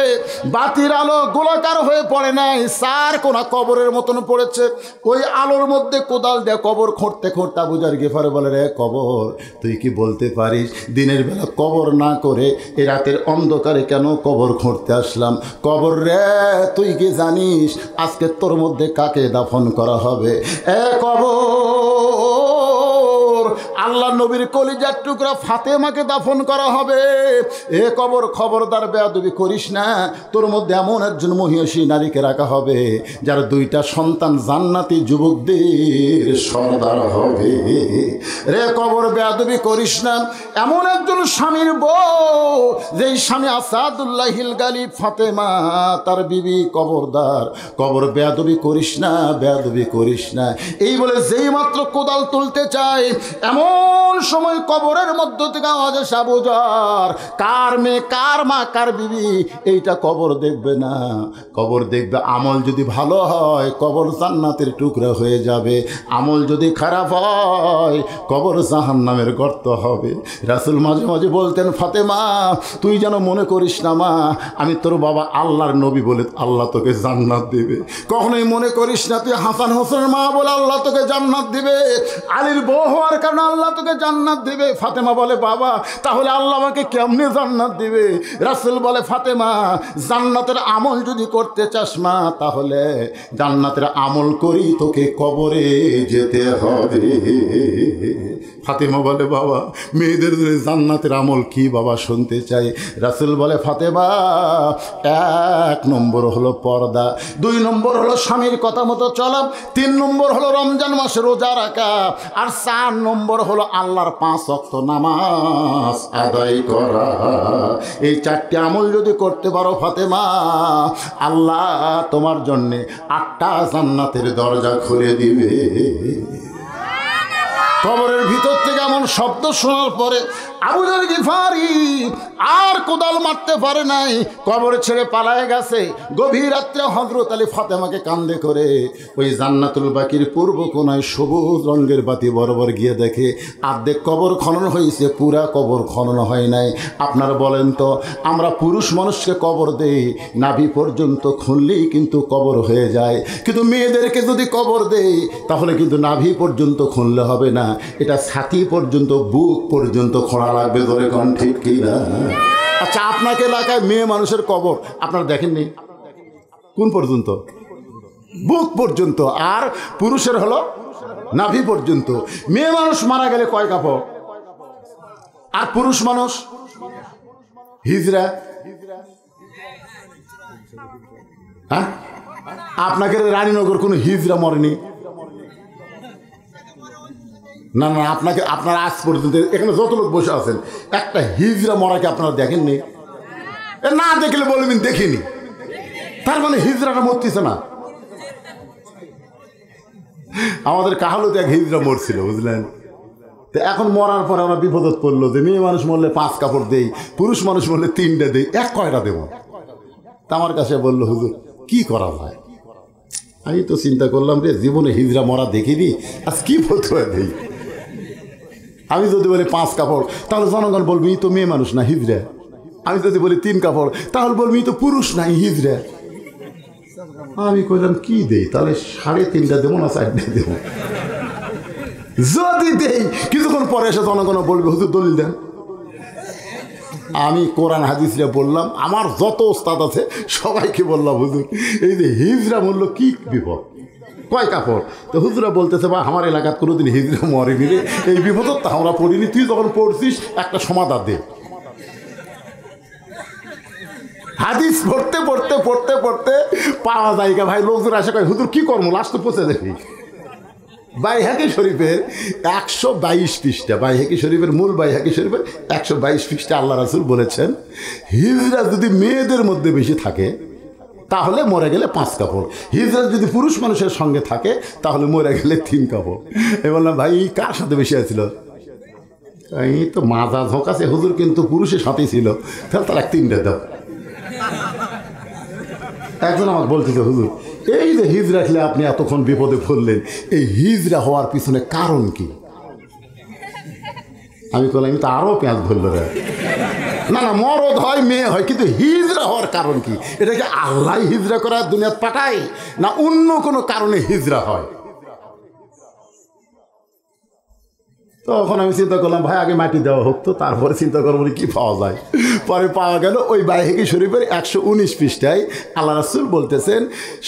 বাতির আলো গোলাকার হয়ে পড়ে নাই, চার কোনা কবরের মতন পড়েছে। ওই আলোর মধ্যে কোদাল দিয়ে কবর খুঁড়তে খুঁড়তে আবু যার গিফারি বলে, রে কবর, তুই কি বলতে পারিস দিনের বেলা কবর না করে এ রাতের অন্ধকারে কেন কবর খুঁড়তে আসলাম? কবর রে, তুই কি জানিস আজকে তোর মধ্যে কাকে দাফন করা হবে? এ কবর, আল্লাহ নবীর কলিজার টুকরা ফাতেমাকে দাফন করা হবে। এ কবর, খবরদার বেয়াদবি করিস না, তোর মধ্যে এমন একজন মহিষী নারীকে রাখা হবে যার 2টা সন্তান জান্নাতি যুবকদের সর্দার হবে। রে কবর, বেয়াদবি করিস না, এমন একজন স্বামীর বউ, যেই স্বামী আসাদুল্লাহিল গালিব ফাতেমা তার বিবি, কবরদার, কবর বেয়াদবি করিস না, বেয়াদবি করিস না। এই বলে যেই মাত্র কোদাল তুলতে চায়, এমন সময় কবরের মধ্য থেকে আওয়াজ আসে, আবু যার, কার মেয়ে, কার মা, কার বিবি, এইটা কবর দেখবে না। কবর দেখবে আমল যদি ভালো হয় কবর জান্নাতের টুকরা হয়ে যাবে, আমল যদি খারাপ হয় কবর জাহান্নামের গর্ত হবে। রাসূল মাঝে মাঝে বলতেন, ফাতেমা, তুই যেন মনে করিস না মা, আমি তোর বাবা আল্লাহর নবী বলে আল্লাহ তোকে জান্নাত দেবে। কখনোই মনে করিস না তুই হাসান হোসেনের মা বলে আল্লাহ তোকে জান্নাত দিবে, আলীর বউ হওয়ার কারণে আল্লাহ তোকে জান্নাত দিবে। ফাতেমা বলে, বাবা, তাহলে আল্লাহ আমাকে কেমনে জান্নাত দিবে? রাসূল বলে, ফাতেমা, জান্নাতের আমল যদি করতে চাস মা, তাহলে জান্নাতের আমল করি তোকে কবরে যেতে হবে। ফাতেমা বলে, বাবা, মেয়েদের জান্নাতের আমল কি বাবা শুনতে চাই? রাসূল বলে, ফাতেমা, 1 নম্বর হলো পর্দা, 2 নম্বর হলো স্বামীর কথা মতো চলা, 3 নম্বর হলো রমজান মাসে রোজা রাখা, আর 4 নম্বর হলো আল্লাহর 5 ওয়াক্ত নামাজ আদায় করা। এই 4টি আমল যদি করতে পারো ফাতেমা, আল্লাহ তোমার জন্যে 8টা জান্নাতের দরজা খুলে দিবে। কবরের ভিতর থেকে এমন শব্দ শোনার পরে আবু যার গিফারি আর কোদাল মারতে পারে নাই, কবর ছেড়ে পালায় গেছে। গভীর রাত্রে হযরত আলী ফাতেমাকে কান্দে করে ওই জান্নাতুল বাকির পূর্ব কোনায় সবুজ রঙের বাতি বরাবর গিয়ে দেখে অর্ধেক কবর খনন হয়েছে, পুরা কবর খনন হয় নাই। আপনারা বলেন তো, আমরা পুরুষ মানুষকে কবর দেই, নাভি পর্যন্ত খুললেই কিন্তু কবর হয়ে যায়, কিন্তু মেয়েদেরকে যদি কবর দেই তাহলে কিন্তু নাভি পর্যন্ত খুললে হবে না, এটা ছাতি পর্যন্ত, বুক পর্যন্ত খোঁড়া লাগবে। ধরে কোন ঠিক কি না? আচ্ছা, আপনাকে এলাকায় মেয়ে মানুষের কবর আপনারা দেখেননি? কোন পর্যন্ত? বুক পর্যন্ত। আর পুরুষের হলো নাভি পর্যন্ত। মেয়ে মানুষ মারা গেলে কয় কাপড়? আর পুরুষ মানুষ হিজরা। হ্যাঁ, আপনাকে রানীনগর কোনো হিজরা মরেনি? না না, আপনাকে আপনার আজ পর্যন্ত এখানে যত লোক বসে আছেন একটা হিজরা মরাকে আপনারা দেখেননি? না দেখলে বলবেন দেখিনি, তার মানে হিজরাটা মরতেছে না। আমাদের কাহালতে এক হিজরা মরছিল, বুঝলেন? তো এখন মরার পরে আমরা বিপদত পড়লো যে মেয়ে মানুষ মরলে 5 কাপড় দেই, পুরুষ মানুষ মরলে 3টা দেই, এক কয়টা দেব? তা আমার কাছে বললো, হুজুর কি করা যায়? আমি তো চিন্তা করলাম রে, জীবনে হিজরা মরা দেখিনি, আজ কি ফতুয়া দেই? আমি যদি বলি 5 কাপড় তাহলে জনগণ বলবি তো মেয়ে মানুষ না হিজরা। আমি যদি বলি 3 কাপড় তাহলে বলবি তো পুরুষ নাই হিজরা। আমি কইলাম কি দেই তাহলে, 3.5টা দেবো না 4টা দেবো? যদি দেই কিছুক্ষণ পরে এসে জনগণ বলবে হুজুর দলিল দেন। আমি কোরআন হাদিসরা বললাম, আমার যত ওস্তাদ আছে সবাইকে বললাম, হুজুর এই যে হিজরা মূল্য কি বিপদ, কয় কাপড়? তো হুজুরা বলতেছে, বা আমার এলাকার কোনোদিন হিজরা মরেনি রে, এই বিপদ তো আমরা পড়িনি, তুই যখন পড়ছিস একটা সমাধান দে। হাদিস পড়তে পড়তে পড়তে পড়তে পাওয়া জায়গা ভাই, লোকজন আসে কয় হুজুর কি করবো, লাস্ট তো পৌঁছে দেখি। বাইহাকি শরীফের 122 পৃষ্ঠা, বাইহাকি শরীফের মূল বাইহাকি শরীফের 122 পৃষ্ঠা আল্লাহ রাসূল বলেছেন, হিজরা যদি মেয়েদের মধ্যে বেশি থাকে তাহলে মরে গেলে 5 কাপড়, হিজরা যদি পুরুষ মানুষের সঙ্গে থাকে তাহলে মরে গেলে 3 কাপড়। আমি বললাম ভাই কার সাথে বেশি আছিল? এই তো মাজা ঝোঁকাছে হুজুর, কিন্তু পুরুষের সাথেই ছিল, তাহলে তার 3টা দাও। একজন আমাকে বলতেছে, হুজুর এই যে হিজরা খেলে আপনি এতক্ষণ বিপদে পড়লেন, এই হিজরা হওয়ার পিছনে কারণ কি? আমি বললাম আমি তো আরও পেঁয়াজ ধরল রে। না না, মরদ হয় মেয়ে হয়, কিন্তু হিজরা হওয়ার কারণ কি? এটা কি আল্লাহ হিজরা করার দুনিয়াত পাঠায়, না অন্য কোনো কারণে হিজরা হয়? তখন আমি চিন্তা করলাম ভাই আগে মাটি দেওয়া হোক, তো তারপরে চিন্তা করবো কি পাওয়া যায়। পরে পাওয়া গেল ওই বাইহাকি শরীফের 119 পৃষ্ঠায় আল্লাহ রাসূল বলতেছেন,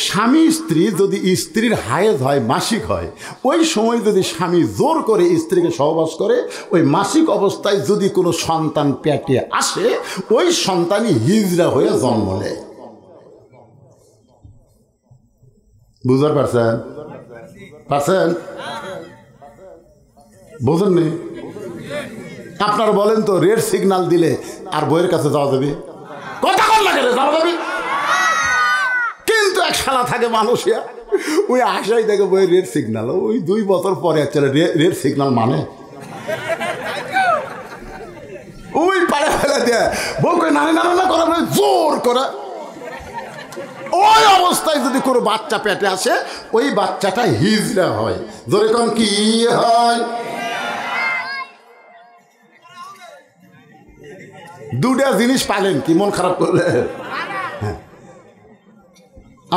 স্বামী স্ত্রী যদি স্ত্রীর হায়েজ হয়, মাসিক হয়, ওই সময় যদি স্বামী জোর করে স্ত্রীকে সহবাস করে, ওই মাসিক অবস্থায় যদি কোনো সন্তান পেটে আসে, ওই সন্তানই হিজরা হয়ে জন্ম নেয়। বুঝতে পারছেন? পারছেন? বোঝেন নি? আপনারা বলেন তো, রেড সিগন্যাল দিলে আর বইয়ের কাছে যাওয়া যাবে? কথা কম লাগে রে, যাওয়া যাবে। কিন্তু এক শালা থাকে মানুষের, ওই আশাই দেখে বইয়ের রেড সিগন্যাল, ওই 2 বছর পরে চলে রেড সিগন্যাল মানে ওই পাড়ে ফেলে দেয়, বউকে নানি নানা করা জোর করে। ওই অবস্থায় যদি কোনো বাচ্চা পেটে আসে, ওই বাচ্চাটা হিজরা হয়। ধরে কোন কি হয়? 2টা জিনিস পাইলেন কি মন খারাপ করলে?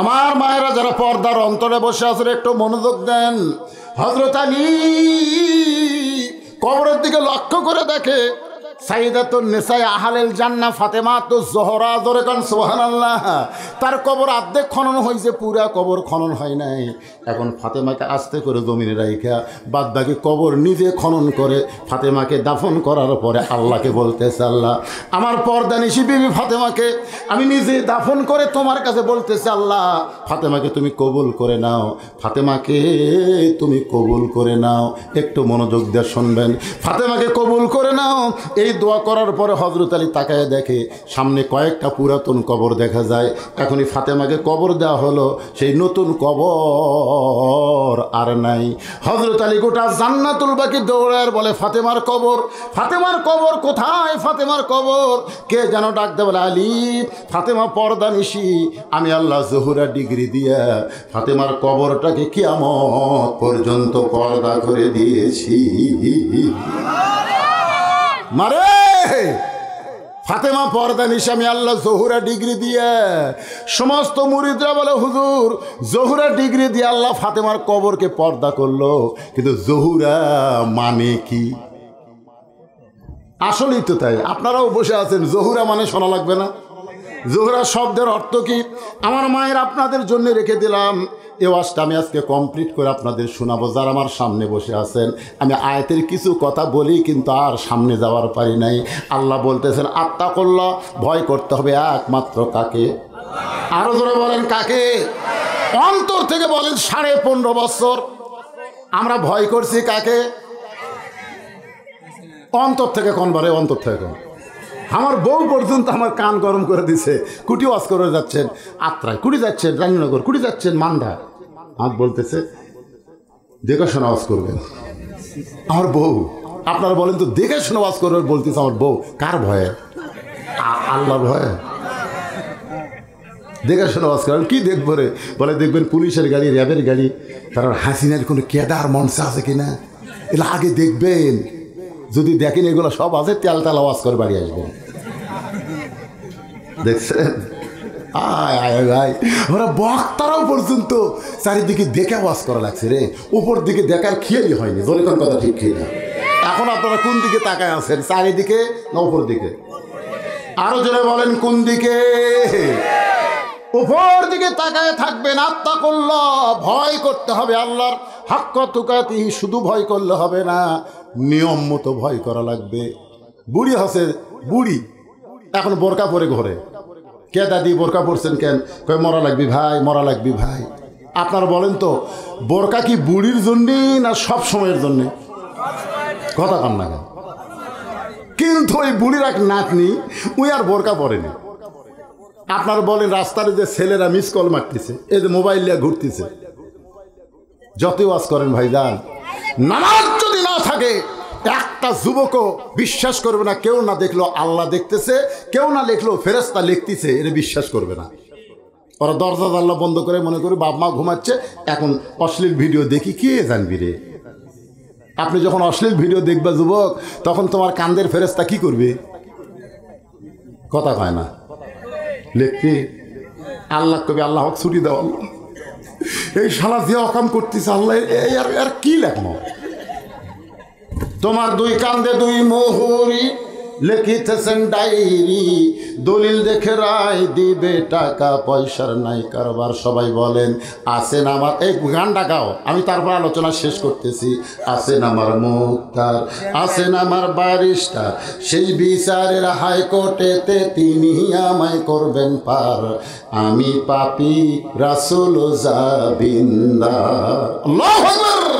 আমার মায়েরা যারা পর্দার অন্তরে বসে আছেন একটু মনোযোগ দেন। হযরত আলী কবরের দিকে লক্ষ্য করে দেখে, সাইয়্যিদাতুন নিসায়ে আহলিল জান্নাহ ফাতেমাতুজ জোহরা, জোরে কান সুবহানাল্লাহ, তার কবর অর্ধেক খনন হয়েছে, পুরা কবর খনন হয় নাই। এখন ফাতেমাকে আস্তে করে জমিনে রাইখা বাদ বাকি কবর নিজে খনন করে ফাতেমাকে দাফন করার পরে আল্লাহকে বলতেছে, আল্লাহ আমার পর্দানিশী বিবি ফাতেমাকে আমি নিজে দাফন করে তোমার কাছে বলতেছি, আল্লাহ ফাতেমাকে তুমি কবুল করে নাও, ফাতেমাকে তুমি কবুল করে নাও। একটু মনোযোগ দিয়ে শুনবেন, ফাতেমাকে কবুল করে নাও। এই দোয়া করার পরে হযরত আলী তাকায় দেখে সামনে কয়েকটা পুরাতন কবর দেখা যায়। এখনই ফাতেমাকে কবর দেওয়া হলো, সেই নতুন কবর আর নাই। হযরত আলী গোটা জান্নাতুল বাকি দৌড়ায় বলে, ফাতেমার কবর, ফাতেমার কবর কোথায়? ফাতেমার কবর। কে যেন ডাকতে বলে, আলী ফাতেমা পর্দানিশী, আমি আল্লাহ জহুরা ডিগ্রি দিয়া ফাতেমার কবরটাকে কিয়ামত পর্যন্ত পর্দা করে দিয়েছি। মারে ফাতেমা পর্দানিশী, আমি আল্লাহ জহুরা ডিগ্রি দিয়ে। সমস্ত মুরিদরা বলে, হুজুর জহুরা ডিগ্রি দিয়ে আল্লাহ ফাতেমার কবরকে পর্দা করলো, কিন্তু জহুরা মানে কি? আসলেই তো তাই। আপনারাও বসে আছেন, জহুরা মানে শোনা লাগবে না? জোহরা শব্দের অর্থ কি? আমার মায়ের আপনাদের জন্য রেখে দিলাম। এই ওয়াজটা আমি আজকে কমপ্লিট করে আপনাদের শোনাবো যারা আমার সামনে বসে আছেন। আমি আয়াতের কিছু কথা বলি কিন্তু আর সামনে যাওয়ার পারি নাই। আল্লাহ বলতেছেন আত্তাকুল্লাহ, ভয় করতে হবে একমাত্র কাকে? আরো জোরে বলেন কাকে? অন্তর থেকে বলেন। 15.5 বছর আমরা ভয় করছি কাকে? অন্তর থেকে কোন বারে? অন্তর থেকে কোন? আমার বউ পর্যন্ত আমার কান গরম করে দিছে। কুটি ওয়াজ করে যাচ্ছেন আত্রায়, কুটি যাচ্ছেন রানীনগর, কুটি যাচ্ছেন মান্ডা, আমার বলতেছে দেখে শোনা ওয়াজ করবেন। আমার বউ, আপনারা বলেন তো দেখে শোনা ওয়াজ করবেন বলতেছে আমার বউ। কার ভয়ে? আল্লাহর ভয়ে। দেখে শোনা ওয়াজ করবেন। কি দেখবো রে? বলে দেখবেন পুলিশের গাড়ি, র্যাবের গাড়ি, কারণ হাসিনার কোনো কেদার মঞ্চে আছে কিনা এগুলো আগে দেখবেন। যদি দেখেন এগুলো সব আছে, তেল তেল আওয়াজ করে বাড়ি আসবেন। দেখছেন? আয় আয় ভাই, ওরা বক্তারাও পর্যন্ত চারিদিকে দেখে আওয়াজ করা লাগছে রে। উপর দিকে দেখার খেয়ালই হয়নি। জোরে কোন কথা ঠিক খেয়ে না। এখন আপনারা কোন দিকে তাকায় আছেন? চারিদিকে না উপর দিকে? আরো জোরে বলেন কোন দিকে? উপর দিকে তাকায় থাকবেন। আত্তাকুল্লাহ, ভয় করতে হবে আল্লাহর। হাক্কা তুকাতি, শুধু ভয় করলে হবে না, নিয়ম মতো ভয় করা লাগবে। বুড়ি আছে, বুড়ি এখন বোরকা পরে ঘরে। কে দাদি বোরকা পরছেন কেন? কই মরা লাগবি ভাই, মরা লাগবি ভাই। আপনারা বলেন তো বোরকা কি বুড়ির জন্যে না সব সময়ের জন্যে? কথা কন না কেন? কিন্তু ওই বুড়ির এক নাতনি, ওই আর বোরকা পরেনি। আপনারা বলেন রাস্তার যে ছেলেরা মিস কল মারতেছে, এই যে মোবাইল নিয়ে ঘুরতেছে, যতই ওয়াজ করেন ভাইজান, নামাজ যদি না থাকে একটা যুবকও বিশ্বাস করবে না। কেউ না দেখলো আল্লাহ দেখতেছে, কেউ না দেখলো ফেরেশতা লিখতেছে, এটা বিশ্বাস করবে না। ওরা দরজা জানলা বন্ধ করে মনে করে বাপ মা ঘুমাচ্ছে, এখন অশ্লীল ভিডিও দেখি, কে জানবি রে? আপনি যখন অশ্লীল ভিডিও দেখবা যুবক, তখন তোমার কান্দের ফেরেশতা কি করবে? কথা কয় না, লিখতে আল্লাহ কবি আল্লাহ ছুটি দাও, আল্লাহ এই শালা যে অকাম করতেছে আল্লাহ আর কি লেখনো? তোমার দুই কান্দে দুই মোহরি লিখিতেছেন ডায়েরি, দলিল দেখে রায় দিবে, টাকা পয়সার নাই কারবার। সবাই বলেন আছেন আমার, এই গানটা গাও, আমি তারপর আলোচনা শেষ করতেছি। আছেন আমার মুক্তার, আছেন আমার বারিস্টার, সেই বিচারের হাইকোর্টেতে তিনি আমায় করবেন পার। আমি পাপী রাসূল জাবিন্দার। আল্লাহু আকবার।